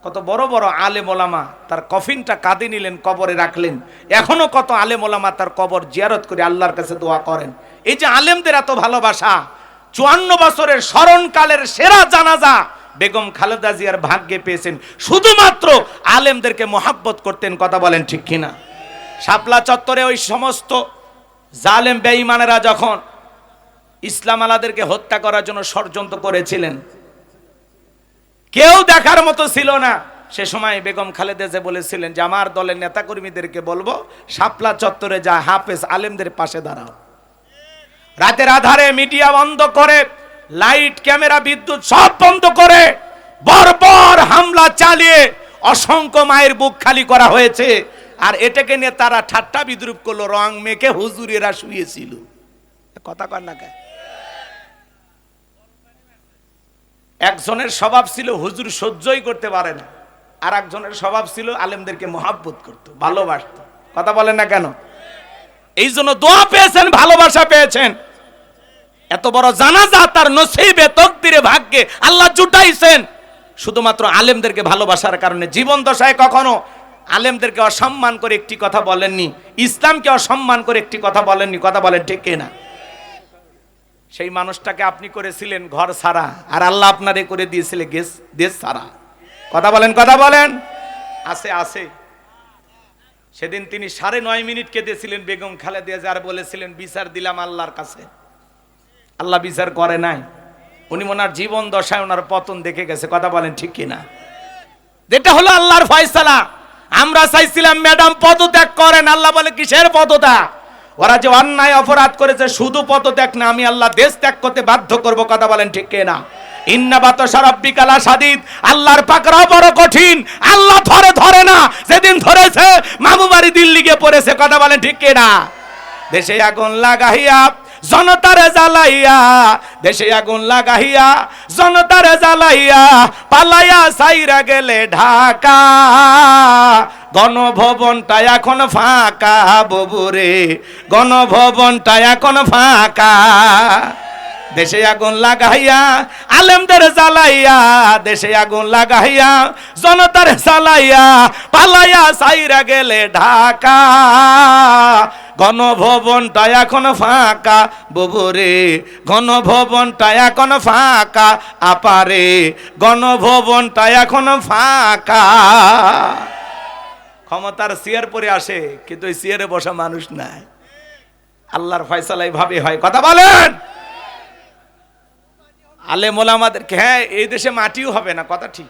কত বড় বড় আলেম ওলামা তার কফিনটা কাঁধে নিলেন, কবরে রাখলেন। এখনো কত আলেম ওলামা তার কবর জিয়ারত করে আল্লাহর কাছে দোয়া করেন। এই যে আলেমদের এত ভালোবাসা, 54 বছরের স্মরণকালের সেরা জানাজা বেগম খালেদা জিয়ার ভাগ্যে পেয়েছেন। শুধুমাত্র আলেমদেরকে মোহাব্বত করতেন। কথা বলেন ঠিক কিনা? শাপলা চত্বরে ওই সমস্ত জালেম বেঈমানেরা যখন ইসলাম আলাদেরকে হত্যা করার জন্য ষড়যন্ত্র করেছিলেন, কেউ দেখার মতো ছিল না। সে সময় বেগম খালেদা জিয়া বলেছিলেন যে আমার দলের নেতাকর্মীদেরকে বলবো শাপলা চত্বরে যা হাফেজ আলেমদের পাশে দাঁড়াও। রাতের আধারে মিডিয়া বন্ধ করে, লাইট ক্যামেরা বিদ্যুৎ সব বন্ধ করে বর্বর হামলা চালিয়ে অসংখ্য মায়ের বুক খালি করা হয়েছে। আর এটাকে নিয়ে তারা ঠাট্টা বিদ্রুপ করলো, রং মেখে হুজুরেরা শুয়েছিল। কথা কর না কেন? একজনের স্বভাব ছিল হুজুর সহ্যই করতে পারে না, আর একজনের স্বভাব ছিল আলেমদেরকে মহাব্বত করত, ভালোবাসত। কথা বলেন না কেন? এই জন্য দোয়া পেয়েছেন, ভালোবাসা পেয়েছেন। এত বড় জানাজা তার নসিবে তকদিরে ভাগ্যে আল্লাহ জুটাইছেন শুধুমাত্র আলেমদেরকে ভালোবাসার কারণে। জীবন দশায় কখনো আলেমদেরকে অসম্মান করে একটি কথা বলেননি, ইসলামকে অসম্মান করে একটি কথা বলেননি। কথা বলেন ঠিক না? সেই মানুষটাকে আপনি করেছিলেন ঘর ছাড়া, আর আল্লাহ আপনারে করে দিয়েছিলেন দেশ ছাড়া। কথা বলেন, কথা বলেন। আছে সেদিন তিনি 9.5 মিনিট কেঁদেছিলেন বেগম খালেদা জিয়া, আর বলেছিলেন বিচার দিলাম আল্লাহর কাছে। আল্লাহ বিচার করে নাই, উনি ওনার জীবন দশায় ওনার পতন দেখে গেছে। কথা বলেন ঠিক কিনা? যেটা হলো আল্লাহর ফয়সালা। আমরা চাইছিলাম ম্যাডাম পদত্যাগ করেন, আল্লাহ বলে কিসের পদত্যাগ? ওরা যে অন্যায় অপরাধ করেছে শুধু পদত্যাগ না, আমি আল্লাহ দেশ ত্যাগ করতে বাধ্য করব। কথা বলেন ঠিক কিনা? ইন্না বাতাশা রাব্বিকা লাশাদীদ, আল্লাহর পাকড়াও বড় কঠিন। আল্লাহ ধরে না, যেদিন ধরেছে মামু বাড়ি দিল্লি গিয়ে পড়েছে। কথা বলেন ঠিক কিনা? দেশে আগুন লাগাইয়া জনতারে জ্বালাইয়া, দেশে আগুন লাগাইয়া জনতারে জ্বালাইয়া, পালাইয়া সাইরা গেলে ঢাকা, গণভবনটা এখন ফাঁকা ববুরে, গণভবনটা এখন ফাঁকা। দেশে আগুন লাগাইয়া আলেমদের জ্বালাইয়া, দেশে আগুন লাগাইয়া জনতার জ্বালাইয়া, পালাইয়া সাইরা গেলে ঢাকা, গণভবনটা এখন ফাঁকা ববুরে, গণভবনটা এখন ফাঁকা আপারে, গণভবনটা এখন ফাঁকা। ক্ষমতার চেয়ার পরে আসে, কিন্তু ওই চেয়ারে বসা মানুষ নাই। আল্লাহর ফয়সালা এইভাবে হয়। কথা বলেন। আলেম ওলামাদেরকে, হ্যাঁ এই দেশে মাটিও হবে না, কথা ঠিক,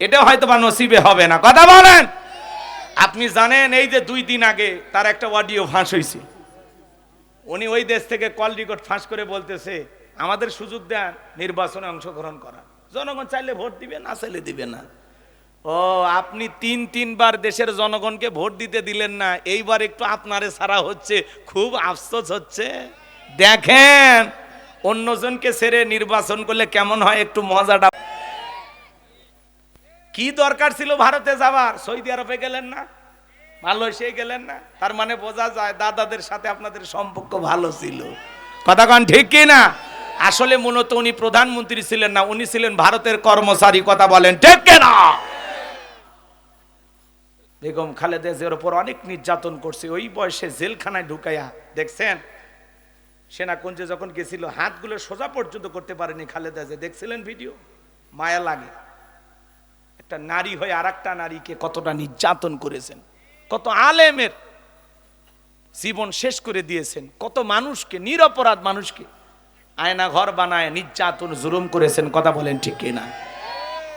এটা হয়তো বা নসিবে হবে না। কথা বলেন। আপনি জানেন এই যে 2 দিন আগে তার একটা অডিও ফাঁস হয়েছে, উনি ওই দেশ থেকে কল রেকর্ড ফাঁস করে বলতেছে আমাদের সুযোগ দেন নির্বাচনে অংশগ্রহণ করার, জনগণ চাইলে ভোট দিবে, না চাইলে দিবে না। ও আপনি 3বার দেশের জনগণকে ভোট দিতে দিলেন না, এইবার একটু আপনারে ছাড়া হচ্ছে, খুব আফসোস হচ্ছে। দেখেন অন্যজনকে ছেড়ে নির্বাচন করলে কেমন হয়, একটু মজাটা। কি দরকার ছিল ভারতে যাবার? সৌদি আরবে গেলেন না, মালয়েশিয়ায় গেলেন না, তার মানে বোঝা যায় দাদাদের সাথে আপনাদের সম্পর্ক ভালো ছিল। কথা কন ঠিক কি না? আসলে মূলত উনি প্রধানমন্ত্রী ছিলেন না, উনি ছিলেন ভারতের কর্মচারী। কথা বলেন ঠিক কি না? বেগম খালেদা জিয়ার উপর অনেক নির্যাতন করছে, ওই বয়সে জেলখানায় ঢুকাইয়া। দেখছেন সেনাকুঞ্জে যখন গেছিল হাতগুলো সোজা পর্যন্ত করতে পারেনি খালেদা জিয়া, দেখছিলেন ভিডিও? মায়া লাগে। একটা নারী হয়ে আর একটা নারীকে কতটা নির্যাতন করেছেন, কত আলেমের জীবন শেষ করে দিয়েছেন, কত মানুষকে, নিরপরাধ মানুষকে আয়না ঘর বানায় নির্যাতন জুলুম করেছেন। কথা বলেন ঠিক কিনা?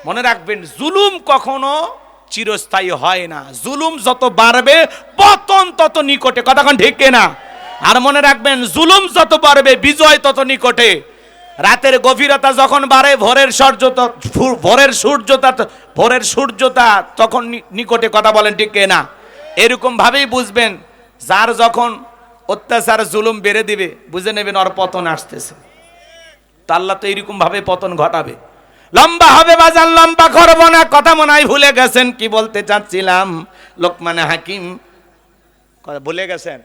মনে রাখবেন জুলুম কখনো চিরস্থায়ী হয় না, জুলুম যত বাড়বে পতন তত নিকটে। কথা কোন ঠিক কিনা? আর মনে রাখবেন জুলুম যত বাড়বে বিজয় তত নিকটে। রাতের গভীরতা যখন বাড়ে ভোরের সূর্যতা তখন নিকটে। কথা বলেন ঠিক কিনা? এরকম ভাবেই বুঝবেন যার যখন অত্যাচার জুলুম বেড়ে দিবে, বুঝে নেবেন ওর পতন আসতেছে। তো আল্লাহ তো এইরকম ভাবে পতন ঘটাবে। লম্বা হবে বাজান, লম্বা করব না, কথা মনে হয় ভুলে গেছেন কি বলতে চাচ্ছিলাম। লোকমান হাকিম ভুলে গেছেন?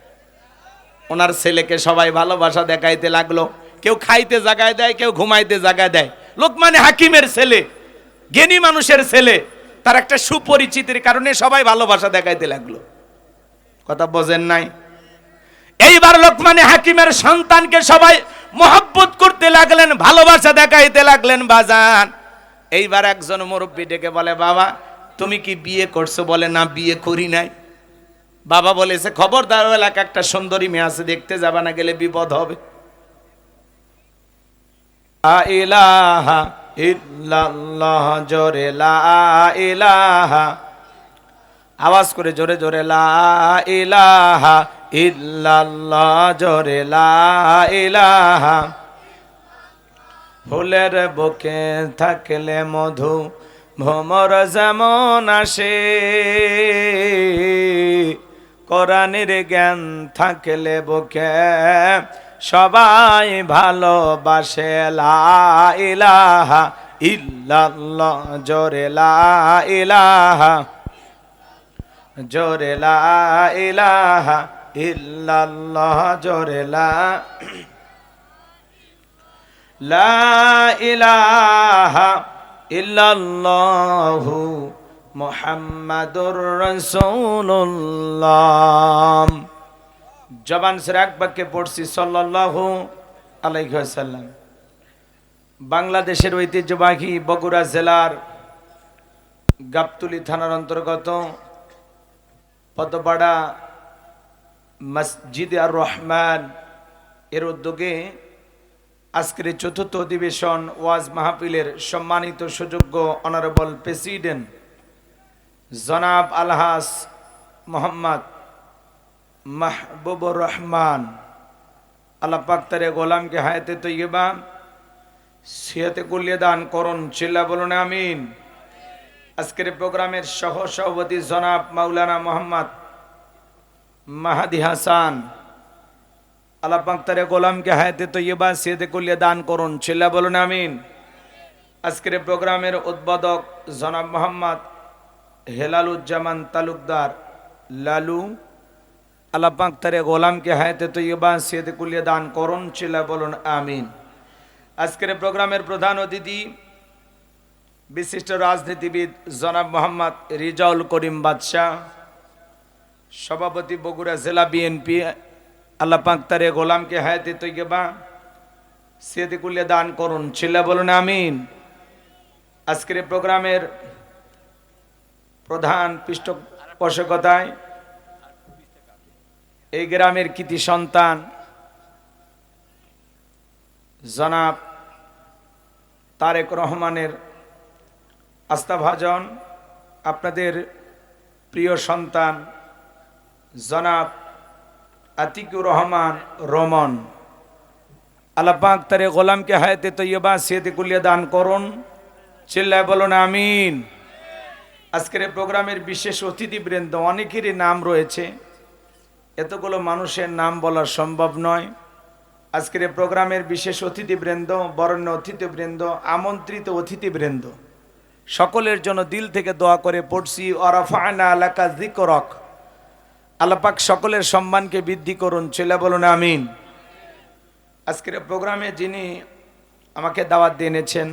ওনার ছেলেকে সবাই ভালোবাসা দেখাইতে লাগলো, কেউ খাইতে জায়গায় দেয়, কেউ ঘুমাইতে জায়গায় দেয়। লোকমান হাকিমের ছেলে, জ্ঞানী মানুষের ছেলে, তার একটা সুপরিচিতির কারণে সবাই ভালোবাসা দেখাইতে লাগলো। কথা বোঝেন নাই? এইবার লোকমান হাকিমের সন্তানকে সবাই মহব্বত করতে লাগলেন, ভালোবাসা দেখাইতে লাগলেন বাজান। এইবার একজন মুরব্বী ডেকে বলে, বাবা তুমি কি বিয়ে করছো? বলে, না বিয়ে করি নাই। বাবা বলেছে, খবরদার এলাকা একটা সুন্দরী মেয়ে আছে, দেখতে যাবা না, গেলে বিপদ হবে। লা ইলাহা ইল্লাল্লাহ, জোরে লা ইলাহা, আওয়াজ করে জোরে জোরে লা ইলাহা ইল্লাল্লাহ, জোরে লা ইলাহা। ফুলের বুকে থাকলে মধু ভ্রমর যেমন আসে, কোরআনের জ্ঞান থাকলে বুকে সবাই ভালোবাসে। লা ইলাহা ইল্লাল্লাহ, জোরে লা ইলাহা, জোরে লা ইলাহা ইল্লাল্লাহ, জোরে লা ইলাহা ইল্লাল্লাহু মুহাম্মাদুর রাসূলুল্লাহ। জবান সে এক বাক্যে পড়ছি সাল্লাল্লাহু আলাইহি ওয়াসাল্লাম। বাংলাদেশের ঐতিহ্যবাহী বগুড়া জেলার গাবতলী থানার অন্তর্গত পদপাড়া মসজিদে আর রহমান এর উদ্যোগে আজকের চতুর্থ অধিবেশন ওয়াজ মাহফিলের সম্মানিত সুযোগ্য অনারেবল প্রেসিডেন্ট জনাব আলহাজ মোহাম্মদ মাহবুবুর রহমান, আল্লাহ পাক তার গোলামকে হায়াতে তৈয়বা সিহাতে কুলিয়ে দান করুন, চিল্লা বলুন আমিন। আজকের প্রোগ্রামের সহ সভাপতি জনাব মাওলানা মোহাম্মদ মাহাদি হাসান, আল্লাহ পাক তার গোলামকে হায়াতে তৈয়বা সিহাতে কুলিয়ে দান করুন, চিল্লা বলুন আমিন। আজকের প্রোগ্রামের উদ্বোধক জনাব মোহাম্মদ হেলালুজ্জামান তালুকদার লালু, আল্লাহ পাক তার গোলামকে হায়াতে তৈয়বা সিহাতে কুলিয়ে দান করুন, চিল্লা বলুন আমিন। আজকের প্রোগ্রামের প্রধান অতিথি বিশিষ্ট রাজনীতিবিদ জনাব মোহাম্মদ রিজাউল করিম বাদশাহ, সভাপতি বগুড়া জেলা বিএনপি, আল্লাহ পাক তার গোলামকে হায়াতে তৈয়বা সিহাতে কুলিয়ে দান করুন, চিল্লা বলুন আমিন। আজকের প্রোগ্রামের প্রধান পৃষ্ঠপোষকতায় এই গ্রামের কৃতি সন্তান জনাব তারেক রহমানের আস্থাভাজন, আপনাদের প্রিয় সন্তান জনাব আতিকুর রহমান রমন, আল্লাহ পাক তার গোলামকে হায়াতে তৈয়বা সিহাতে কুলিয়ে দান করুন, চিল্লায় বলুন আমিন। আজকের প্রোগ্রামের বিশেষ অতিথিবৃন্দ, অনেকেরই নাম রয়েছে, এতগুলো মানুষের নাম বলা সম্ভব নয়। আজকের প্রোগ্রামের বিশেষ অতিথিবৃন্দ, বরেণ্য অতিথিবৃন্দ, আমন্ত্রিত অতিথিবৃন্দ, সকলের জন্য দিল থেকে দোয়া করে পড়ছি ওয়ারাফা'না লাকা যিকরাক, আল্লাহ পাক সকলের সম্মানকে বৃদ্ধি করুন, চিল্লা বলুন আমিন। আজকের প্রোগ্রামে যিনি আমাকে দাওয়াত দিয়ে এনেছেন,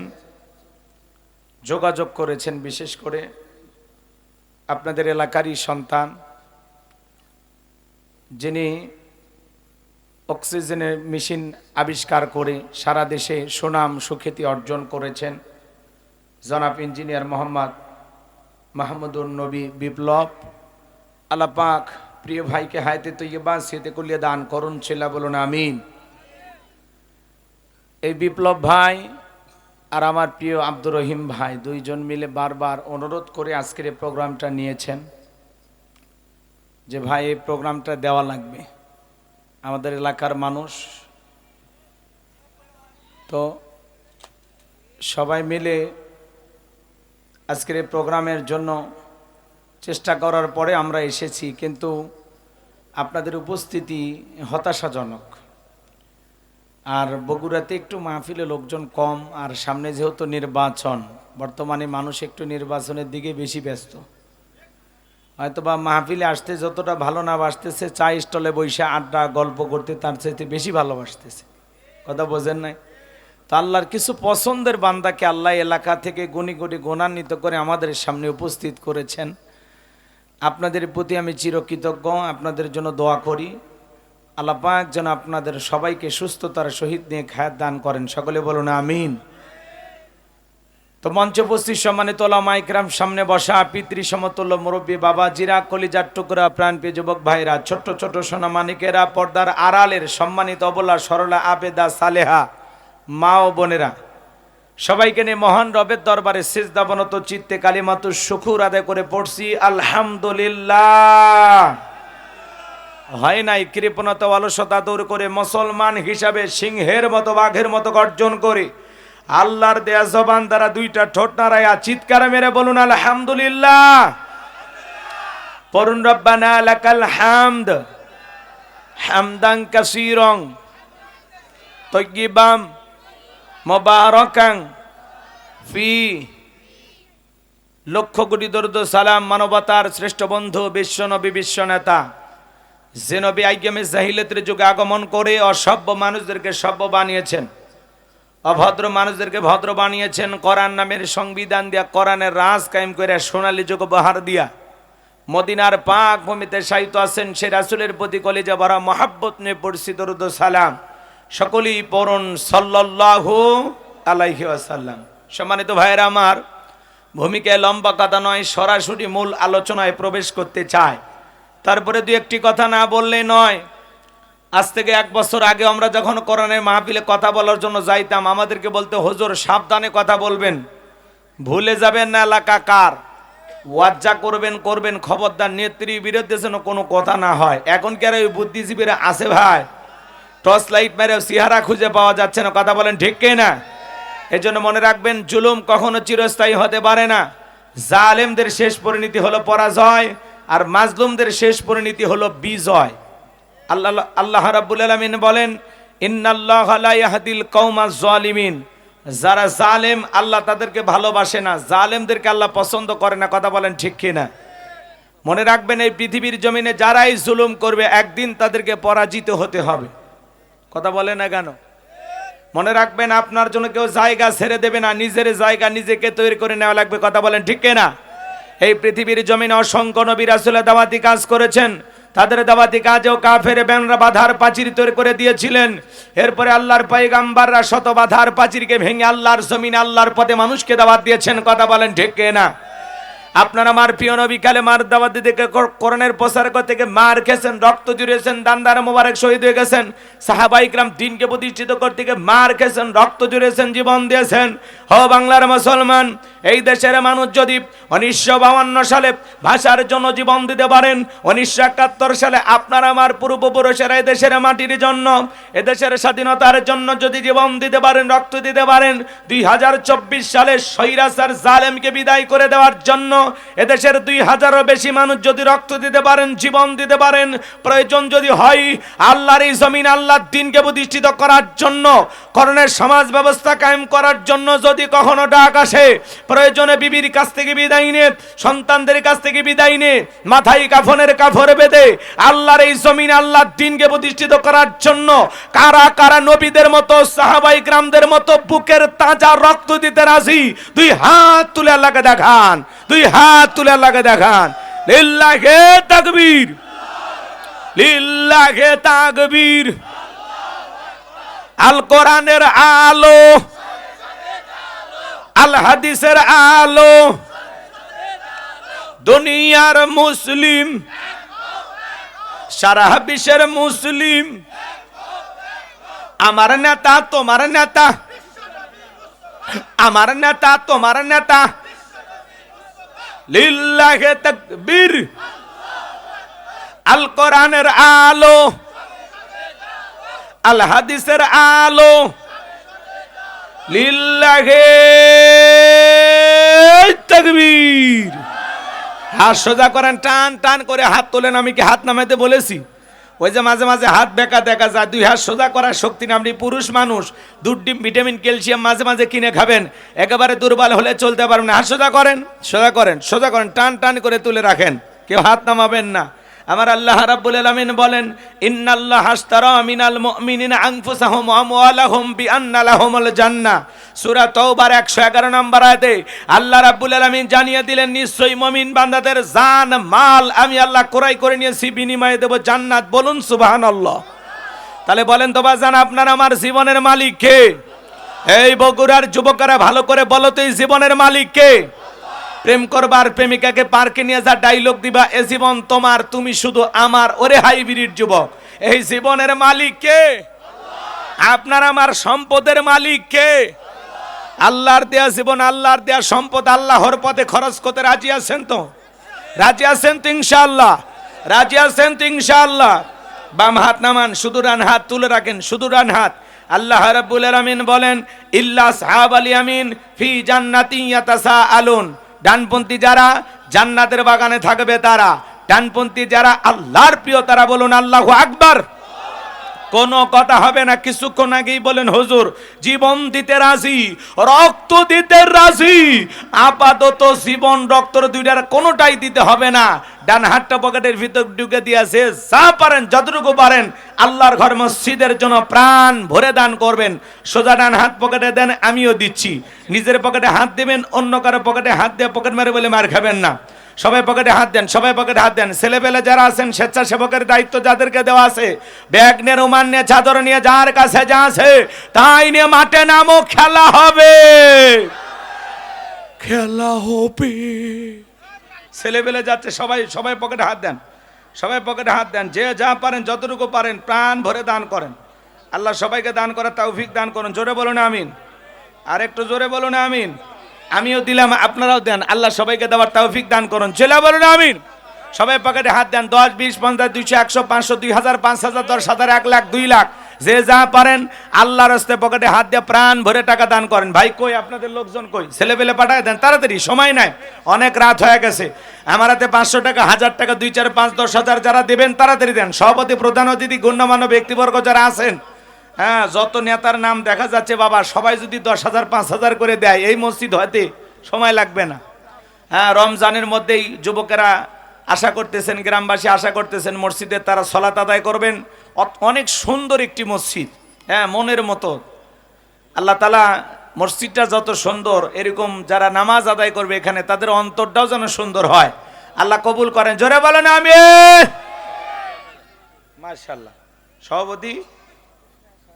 যোগাযোগ করেছেন, বিশেষ করে আপনাদের এলাকারই সন্তান, যিনি অক্সিজেনের মেশিন আবিষ্কার করে সারা দেশে সুনাম সুখ্যাতি অর্জন করেছেন, জনাব ইঞ্জিনিয়ার মোহাম্মদ মাহমুদুর নবী বিপ্লব, আল্লাহ পাক প্রিয় ভাইকে হায়াতে তৈয়বা সিহাতে কুলিয়ে দান করুন, চিল্লা বলুন আমিন। এই বিপ্লব ভাই আর আমার প্রিয় আব্দুর রহিম ভাই দুইজন মিলে বারবার অনুরোধ করে আজকের এই প্রোগ্রামটা নিয়েছেন যে ভাই এই প্রোগ্রামটা দেওয়া লাগবে, আমাদের এলাকার মানুষ তো সবাই মিলে আজকের এই প্রোগ্রামের জন্য চেষ্টা করার পরে আমরা এসেছি। কিন্তু আপনাদের উপস্থিতি হতাশাজনক। আর বগুড়াতে একটু মাহফিলে লোকজন কম, আর সামনে যেহেতু নির্বাচন, বর্তমানে মানুষ একটু নির্বাচনের দিকে বেশি ব্যস্ত। হয়তো বা মাহফিলে আসতে যতটা ভালো না বাসতেছে, চা স্টলে বসে আড্ডা গল্প করতে তার চাইতে বেশি ভালোবাসতেছে। কথা বোঝেন নাই? তো আল্লাহর কিছু পছন্দের বান্দাকে আল্লাহ এলাকা থেকে গুণী গুণী গুণান্বিত করে আমাদের সামনে উপস্থিত করেছেন। আপনাদের প্রতি আমি চিরকৃতজ্ঞ। আপনাদের জন্য দোয়া করি, আল্লাহ পাক যেন আপনাদের সবাইকে সুস্থতার সহিত নিয়ে খায়াত দান করেন। সকলে বলুন আমিন। তো মঞ্চে উপস্থিত সম্মানিত ওলামা ইকরাম, সামনে বসা পিতৃ সমতুল্য মুরব্বী বাবা জিরা, কলিজার টুকরা প্রাণপ্রিয় যুবক ভাইরা, ছোট্ট ছোট সোনা মানিকেরা, পর্দার আড়ালের সম্মানিত অবলা সরলা আবেদা সালেহা মা ও বোনেরা, সবাইকে নিয়ে মহান রবের দরবারে সিজদাবনত চিত্তে কালিমাতুশ শুকুর আদায় করে পড়ছি আলহামদুলিল্লাহ। হয় নাই কৃপণতা অলসতা দূর করে মুসলমান হিসাবে সিংহের মতো বাঘের মতো গর্জন করে আল্লাহর দেয়া জবান দ্বারা দুইটা ঠোঁট নাড়াইয়া চিৎকার মেরে বলুন আলহামদুলিল্লাহ। পড়ুন রব্বানা লাকাল হামদ হামদান কাসীরান তাইয়্যিবান মুবারাকান ফি। লক্ষ কোটি দরুদ সালাম মানবতার শ্রেষ্ঠ বন্ধু বিশ্ব নবী বিশ্ব নেতা যে নবী আইয়ামে জাহিলিয়াতের যুগে আগমন করে অসভ্য মানুষদেরকে সভ্য বানিয়েছেন, অভদ্র মানুষদেরকে ভদ্র বানিয়েছেন, কোরআন নামের সংবিধান দিয়া, কোরআনের রাজ কায়েম করে সোনালী যুগ উপহার দিয়া মদিনার পাক ভূমিতে শায়িত আছেন সে রাসূলের প্রতি কলিজা ভরা মহাব্বত নিয়ে পড়ছি দরুদ সালাম। সকলেই পড়ুন সাল্লাল্লাহু আলাইহি ওয়াসাল্লাম। সম্মানিত ভাইয়েরা আমার, ভূমিকায় লম্বা কথা নয়, সরাসরি মূল আলোচনায় প্রবেশ করতে চায়। তারপরে দুই একটি কথা না বললে নয়। আজ থেকে 1 বছর আগে আমরা যখন কোরআনের মাহফিলে কথা বলার জন্য যাইতাম, আমাদেরকে বলতে হুজুর সাবধানে কথা বলবেন, ভুলে যাবেন না এলাকা কার, ওয়াজ্জা করবেন করবেন, খবরদার নেত্রীর বিরুদ্ধে যেন কোনো কথা না হয়। এখন কি আর ওই বুদ্ধিজীবীরা আছে ভাই? টর্চ লাইট মেরে চেহারা খুঁজে পাওয়া যাচ্ছে না। কথা বলেন ঠিক কি না? এই জন্য মনে রাখবেন, জুলুম কখনো চিরস্থায়ী হতে পারে না। জালেমদের শেষ পরিণতি হলো পরাজয়, আর মাজলুমদের শেষ পরিণতি হলো বিজয়। আল্লাহ রাব্বুল আলামিন বলেন, ইন্নাল্লাহা লা ইয়াহদিল কওমাজ জালিমিন। যারা জালেম আল্লাহ তাদেরকে ভালোবাসে না, জালেমদেরকে আল্লাহ পছন্দ করে না। কথা বলেন ঠিক কি না? মনে রাখবেন, এই পৃথিবীর জমিনে যারাই জুলুম করবে একদিন তাদেরকে পরাজিত হতে হবে। কথা বলে না কেন? মনে রাখবেন, আপনার জন্য কেউ জায়গা ছেড়ে দেবে না, নিজের জায়গা নিজেকে তৈরি করে নেওয়া লাগবে। কথা বলেন ঠিক কি না? এই পৃথিবীর জমিনে অসংখ্য নবী রাসূল দাওয়াতি কাজ করেছেন, তাদের দাওয়াতি কাজেও কাফের বেনরা বাধার প্রাচীর তৈরি করে দিয়েছিলেন। এরপরে আল্লাহর পয়গাম্বাররা শত বাধার প্রাচীরকে ভেঙে আল্লাহর জমিনে আল্লাহর পথে মানুষকে দাওয়াত দিয়েছেন। কথা বলেন ঠিক কি না? আপনারা আমার প্রিয় নবী কালেমার দাওয়াত দিতে কোরআনের প্রচার করতে গিয়ে মার খেয়েছেন, রক্ত জুড়িয়েছেন, দান্দার মোবারক শহীদ হয়ে গেছেন। সাহাবা ইকরাম দ্বীনকে প্রতিষ্ঠিত করতে গিয়ে মার খেয়েছেন, রক্ত জুড়িয়েছেন, জীবন দিয়েছেন। ও বাংলার মুসলমান, এই দেশের মানুষ যদি 1952 সালে ভাষার জন্য জীবন দিতে পারেন, 1971 সালে আপনার আমার পূর্বপুরুষেরা এই দেশের মাটির জন্য, এদেশের স্বাধীনতার জন্য যদি জীবন দিতে পারেন, রক্ত দিতে পারেন, 2024 সালে স্বৈরাচার জালেমকে বিদায় করে দেওয়ার জন্য এদেশের 2000-এরও বেশি মানুষ যদি রক্ত দিতে পারেন, জীবন দিতে পারেন, প্রয়োজন যদি হয় আল্লাহর এই জমিন আল্লাহর দ্বীনকে প্রতিষ্ঠিত করার জন্য, কোরআনের সমাজ ব্যবস্থা কায়েম করার জন্য যদি কখনো ডাক আসে, প্রয়োজনে বিবির কাছ থেকে বিদায় নিয়ে, সন্তানদের কাছ থেকে বিদায় নিয়ে, মাথায় কাফনের কাপড় বেঁধে আল্লাহর এই জমিন আল্লাহর দ্বীনকে প্রতিষ্ঠিত করার জন্য কারা কারা নবীদের মতো সাহাবায়ে কেরামদের মতো বুকের তাজা রক্ত দিতে রাজি? 2 হাত তুলে আল্লাহকে দেখান, 2 হাত তুলে আল্লাহকে দেখান। লিল্লাহে তাকবীর, লিল্লাহে তাকবীর। আল কোরআনের আলো, আল হাদিসের আলো, দুনিয়ার মুসলিম, সারা বিশ্বের মুসলিম, আমার নেতা তোমার নেতা, আমার নেতা তোমার নেতা। লিল্লাহে তাকবীর। আল কোরআনের আলো, আল হাদিসের আলো, লিল্লাহে তাকবীর। হাত সোজা করেন, টান টান করে হাত তোলেন। আমি কি হাত নামাইতে বলেছি? ওই যে মাঝে মাঝে হাত বেঁকা দেখা যায়, 2 হাত সোজা করার শক্তি না। আপনি পুরুষ মানুষ, দুধ ডিম ভিটামিন ক্যালসিয়াম মাঝে মাঝে কিনে খাবেন, একেবারে দুর্বল হলে চলতে পারবেন না। হাত সোজা করেন, সোজা করেন, সোজা করেন, টান টান করে তুলে রাখেন, কেউ হাত নামাবেন না। আমার আল্লাহ রাব্বুল আলামিন বলেন, ইন্নাল্লাহা আশতারা মিনাল মুমিনিনা আনফুসাহুম ওয়া আমওয়ালাহুম বিআন্না লাহুমুল জান্নাহ। সূরা তাওবার 111 নম্বর আয়াতে আল্লাহ রাব্বুল আলামিন জানিয়ে দিলেন, নিশ্চয়ই মুমিন বান্দাদের জান মাল আমি আল্লাহ ক্রয় করে নিয়েছি, বিনিময়ে দেব জান্নাত। বলুন সুবহানাল্লাহ। তাহলে বলেন তো বাজান, আপনার আমার জীবনের মালিক কে? এই বগুড়ার যুবকেরা ভালো করে বলো তো, এই জীবনের মালিক কে? প্রেম করবার প্রেমিকাকে পার্কে নিয়ে যা ডায়লগ দিবা, এ জীবন তোমার, তুমি শুধু আমার। ওরে হাইব্রিড যুবক, এই জীবনের মালিক কে? আপনার আমার সম্পদের মালিক কে? আল্লাহর দেয়া জীবন, আল্লাহর দেয়া সম্পদ আল্লাহর পথে খরচ করতে রাজি আছেন তো? রাজি আছেন তো ইনশাআল্লাহ? রাজি আছেন তো ইনশাআল্লাহ? বাম হাত নামান, শুধু ডান হাত তুলে রাখেন, শুধু ডান হাত। আল্লাহ রাব্বুল আলামিন বলেন, ইল্লা আসহাবাল ইয়ামিন ফি জান্নাতিন ইয়াতাসাআলুন। ডানপন্থী যারা জান্নাতের বাগানে থাকবে তারা, ডানপন্থী যারা আল্লাহর প্রিয় তারা। বলুন আল্লাহু আকবার। কোনো কথা হবে না। কিছুক্ষণ আগেই বলেন, হুজুর জীবন দিতে রাজি, রক্ত দিতে রাজি। আপাতত জীবন রক্ত দুইটার কোনোটাই দিতে হবে না। ডান হাতটা পকেটের ভিতর ঢুকে দিয়েছে, যা পারেন যতটুকু পারেন আল্লাহর ঘর মসজিদের জন্য প্রাণ ভরে দান করবেন। সোজা ডান হাত পকেটে দেন, আমিও দিচ্ছি। নিজের পকেটে হাত দেবেন, অন্য কারো পকেটে হাত দিয়ে পকেট মারে বলে মার খাবেন না। সবাই পকেটে হাত দেন, সবাই পকেটে হাত দেন। ছেলেপেলে যারা আছেন, স্বেচ্ছাসেবকের দায়িত্ব যাদেরকে দেওয়া আছে, ব্যাগ নিয়ে, রুমাল নিয়ে, চাদর নিয়ে, যার কাছে যা আছে তাই নিয়ে মাঠে নামো, খেলা হবে, খেলা হবে। ছেলেপেলে যাচ্ছে, সবাই সবাই পকেটে হাত দেন, সবাই পকেটে হাত দেন। যে যা পারেন যতটুকু পারেন প্রাণ ভরে দান করেন। আল্লাহ সবাইকে দান করার তৌফিক দান করুন। জোরে বলুন আমিন। আর একটু জোরে বলুন আমিন। আমিও দিলাম, আপনারাও দেন। আল্লাহ সবাইকে দেওয়ার তৌফিক দান করুন। জেলা বলুন আমিন। সবাই পকেটে হাত দেন। 10, 20, 50, 200, 100, 500, 2000, 5000, 10,000, 1 লাখ, 2 লাখ, যে যা পারেন আল্লাহর রাস্তে পকেটে হাত দিয়ে প্রাণ ভরে টাকা দান করেন। ভাই কই আপনাদের লোকজন কই? ছেলে পেলে পাঠায় দেন তাড়াতাড়ি, সময় নাই, অনেক রাত হয়ে গেছে। আমার হাতে 500 টাকা, 1000 টাকা, 2, 4, 5, 10,000 যারা দেবেন তাড়াতাড়ি দেন। সভাপতি, প্রধান অতিথি, গণ্যমান্য ব্যক্তিবর্গ যারা আছেন, হ্যাঁ, যত নেতার নাম দেখা যাচ্ছে বাবা, সবাই যদি 10,000, 5,000 করে দেয়, এই মসজিদ হতে সময় লাগবে না। হ্যাঁ, রমজানের মধ্যেই যুবকেরা আশা করতেছেন, গ্রামবাসী আশা করতেছেন মসজিদে তারা সালাত আদায় করবেন। অনেক সুন্দর একটি মসজিদ, হ্যাঁ, মনের মতো। আল্লাহ তাআলা মসজিদটা যত সুন্দর, এরকম যারা নামাজ আদায় করবে এখানে তাদের অন্তরটাও যেন সুন্দর হয়। আল্লাহ কবুল করেন। জোরে বলেন আমিন। মাশাআল্লাহ। সভাপতি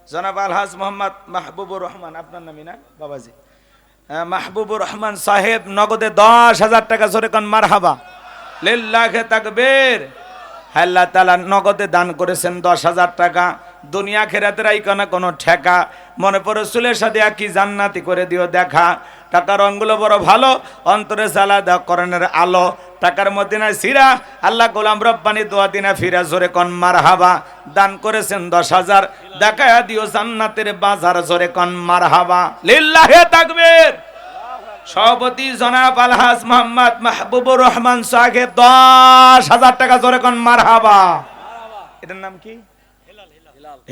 জনাব আলহাজ মোহাম্মদ মাহবুবুর রহমান, আপনার নামই না বাবাজি? মাহবুবুর রহমান সাহেব নগদে 10,000 টাকা, জোরে কোন মারহাবা, লিল্লাহি তাকবীর। আল্লাহ তাআলা নগদে দান করেছেন 10,000 টাকা। দুনিয়া আখিরাতের আইকনা কোনো ঠেকা, মনে পড়ে চুলের সাথে কি জান্নাতি করে দিও দেখা। টাকার রঙগুলো বড় ভালো, অন্তরে জ্বালা দাও করণের আলো। টাকার মদিনা সিরা, আল্লাহ গোলাম রব্বানি দোয়া দিনা ফিরা, জোরে কোন মারহাবা। দান করেছেন 10,000, দেখায়া দিও জান্নাতের বাজার, জোরে কোন মারহাবা, লিল্লাহি তাকবীর। সভাপতি জনাব আলহাজ মোহাম্মদ মাহবুবুর রহমান সাহেব 10,000 টাকা, জোরে কোন মারহাবা। এটার নাম কি?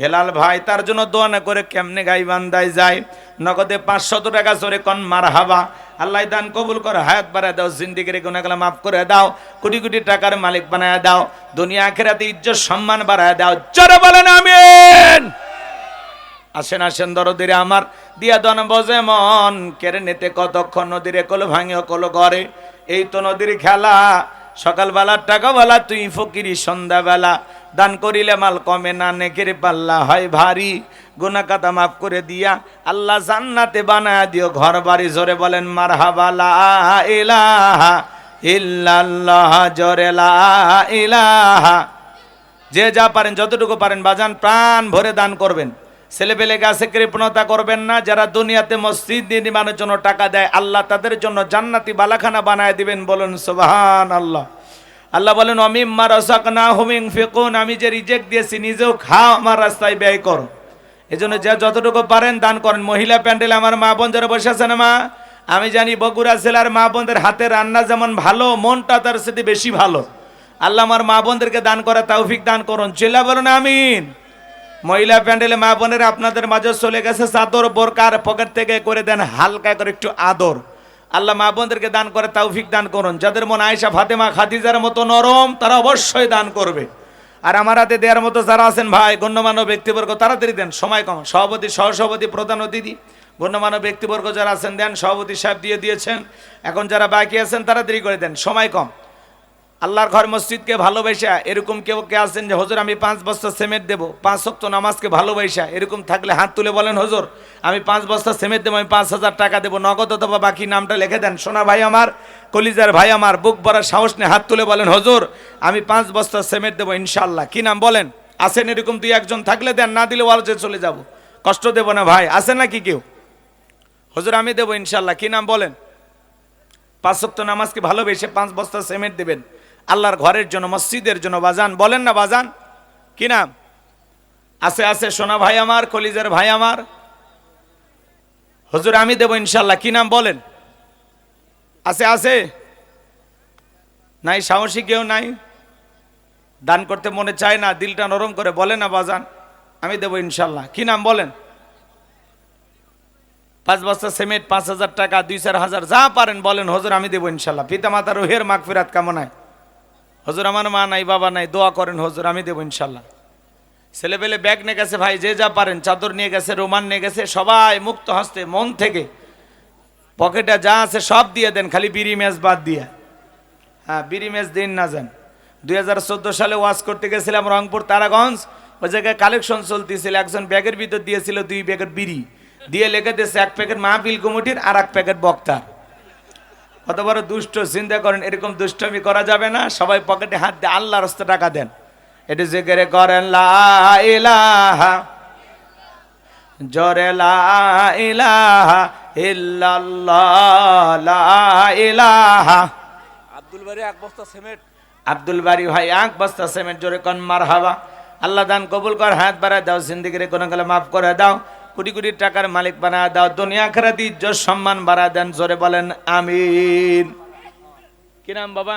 হেলাল ভাই। তার জন্য দোয়া না করে কেমনে গাইবান্ধায় যায়। নগদে 500 টাকা, জোরে কোন মারহাবা। আল্লাহ দান কবুল করে, হায়াত বাড়ায় দাও, জিন্দেগির গুনাহগুলো মাফ করে দাও, কোটি কোটি টাকার মালিক বানায় দাও, দুনিয়া আখিরাতে ইজ্জত সম্মান বাড়ায় দাও। জোরে বলেন আমিন। আসেন আসেন দরদিরে আমার, দিয়া দন বজে মন, কেড়ে নিতে কতক্ষণ নদীরে কোল ভাঙিও কোল ঘরে। এই তো নদীর খেলা, সকালবেলার টাকাবেলা তুই ফকিরি, সন্ধ্যাবেলা দান করিলে মাল কমে না, নেকের পাল্লা হয় ভারী। গুনাহ কাতা মাফ করে দিয়া আল্লাহ জান্নাতে বানায় দিও ঘর বাড়ি। জোরে বলেন মারহাবা। লা ইলাহা ইল্লাল্লাহ, জোরে লা ইলাহা। যে যা পারেন যতটুকু পারেন বাজান প্রাণ ভরে দান করবেন। ছেলেপেলে গাছে কৃপণতা করবেন না। যারা দুনিয়াতে মসজিদ নির্মাণের জন্য টাকা দেয়, আল্লাহ তাদের জন্য জান্নাতি বালাখানা বানায় দিবেন। বলুন সুবহানাল্লাহ। আল্লাহ বলেন অমিম্মা রাযাকনাহুম ইউনফিকুন, আমি যে রিজেক্ট দিয়েছি নিজেও খাও, আমার রাস্তায় ব্যয় করো। এজন্য যে যতটুকু পারেন দান করেন। মহিলা প্যান্ডেলে আমার মা বোন যারা বসে আছেন, মা, আমি জানি বগুড়া জেলার মা বোনদের হাতে রান্না যেমন ভালো, মনটা তার সাথে বেশি ভালো। আল্লাহ আমার মা বোনদেরকে দান করা তৌফিক দান করুন। চিল্লা বলুন আমিন। মহিলা প্যান্ডেলে মা বোনেরা আপনাদের মাঝে চলে গেছে চাদর বোরকার পকেট থেকে করে দেন হালকা করে একটু আদর। আল্লাহ মা বোনদেরকে দান করে তৌফিক দান করুন। যাদের মন আয়েশা ফাতেমা খাদিজার মতো নরম তারা অবশ্যই দান করবে। আর আমার হাতে দেওয়ার মতো যারা আছেন ভাই গণ্যমান্য ব্যক্তিবর্গ তাড়াতাড়ি দেন, সময় কম। সভাপতি, সহসভাপতি, প্রধান অতিথি, গণ্যমান্য ব্যক্তিবর্গ যারা আছেন দেন। সভাপতি সাহেব দিয়ে দিয়েছেন, এখন যারা বাকি আছেন তাড়াতাড়ি করে দেন, সময় কম। আল্লাহর ঘর মসজিদকে ভালোবাসা এরকম কেউ কে আছেন যে হুজুর আমি 5 বস্তা সিমেন্ট দেবো, 5 ওয়াক্ত নামাজকে ভালোবাসা এরকম থাকলে হাত তুলে বলেন হুজুর আমি 5 বস্তা সিমেন্ট দেবো, আমি 5,000 টাকা দেবো নগদ অথবা বাকি নামটা লিখে দেন। সোনা ভাই আমার, কলিজার ভাই আমার, বুক ভরা সাহস নিয়ে হাত তুলে বলেন হুজুর আমি 5 বস্তা সিমেন্ট দেবো ইনশাআল্লাহ। কি নাম বলেন? আছেন এরকম 2-1 জন থাকলে দেন, না দিলে ওয়ালজে চলে যাব, কষ্ট দেব না ভাই। আছেন নাকি কেউ? হুজুর আমি দেবো ইনশাআল্লাহ। কি নাম বলেন? 5 ওয়াক্ত নামাজকে ভালোবেসে 5 বস্তা সিমেন্ট দেবেন আল্লাহর ঘরের জন্য, মসজিদের জন্য। বাজান বলেন না বাজান, কি নাম? আছে আছে সোনা ভাই আমার, কলিজার ভাই আমার, হুজুর আমি দেবো ইনশাআল্লাহ। কি নাম বলেন? আছে আছে? নাই? সাহসী কেউ নাই? দান করতে মনে চায় না, দিলটা নরম করে বলে না বাজান আমি দেবো ইনশাআল্লাহ। কি নাম বলেন? 5 বস্তা সিমেন্ট, 5,000 টাকা, 2-4 হাজার যা পারেন বলেন হুজুর আমি দেবো ইনশাআল্লাহ। পিতা মাতার রুহের মাগফিরাত কামনায়। হুজুর আমার মা নাই বাবা নাই, দোয়া করেন হুজুর আমি দেবো ইনশাআল্লাহ। ছেলেপেলে ব্যাগ নিয়ে গেছে ভাই, যে যা পারেন, চাদর নিয়ে গেছে, রোমান নিয়ে গেছে, সবাই মুক্ত হস্তে মন থেকে পকেটে যা আছে সব দিয়ে দেন, খালি বিড়ি ম্যাচ বাদ দিয়ে। হ্যাঁ বিড়ি ম্যাচ দিন না যান। 2014 সালে ওয়াজ করতে গেছিলাম রংপুর তারাগঞ্জ, ওই জায়গায় কালেকশন চলতেছিল, একজন ব্যাগের ভিতর দিয়েছিল 2 প্যাকেট বিড়ি দিয়ে লেগে দিয়েছে 1 প্যাকেট মাহফিল কমিটির আর 1 প্যাকেট বক্তার। কত বড় দুষ্ট, চিন্তা করেন। এরকম দুষ্টমি করা যাবে না। সবাই পকেটে হাত দিয়ে আল্লাহর রাস্তায় টাকা দেন, এটি জিকির করেন লা ইলাহা জোরে লা ইলাহা ইল্লাল্লাহ লা ইলাহা। আব্দুল বাড়ি 1 বস্তা সিমেন্ট। আব্দুল বাড়ি ভাই 1 বস্তা সিমেন্ট, জোরে কোন মারহাবা। আল্লাহ দান কবুল কর, হাত বাড়ায় দাও, জিন্দেগির গুনাহগুলো মাফ করে দাও, কোটি কোটি টাকার মালিক বানায় দাও, দুনিয়া আখিরাতে ইজ্জত সম্মান বাড়ায় দেন, জোরে বলেন আমিন। কি নাম বাবা?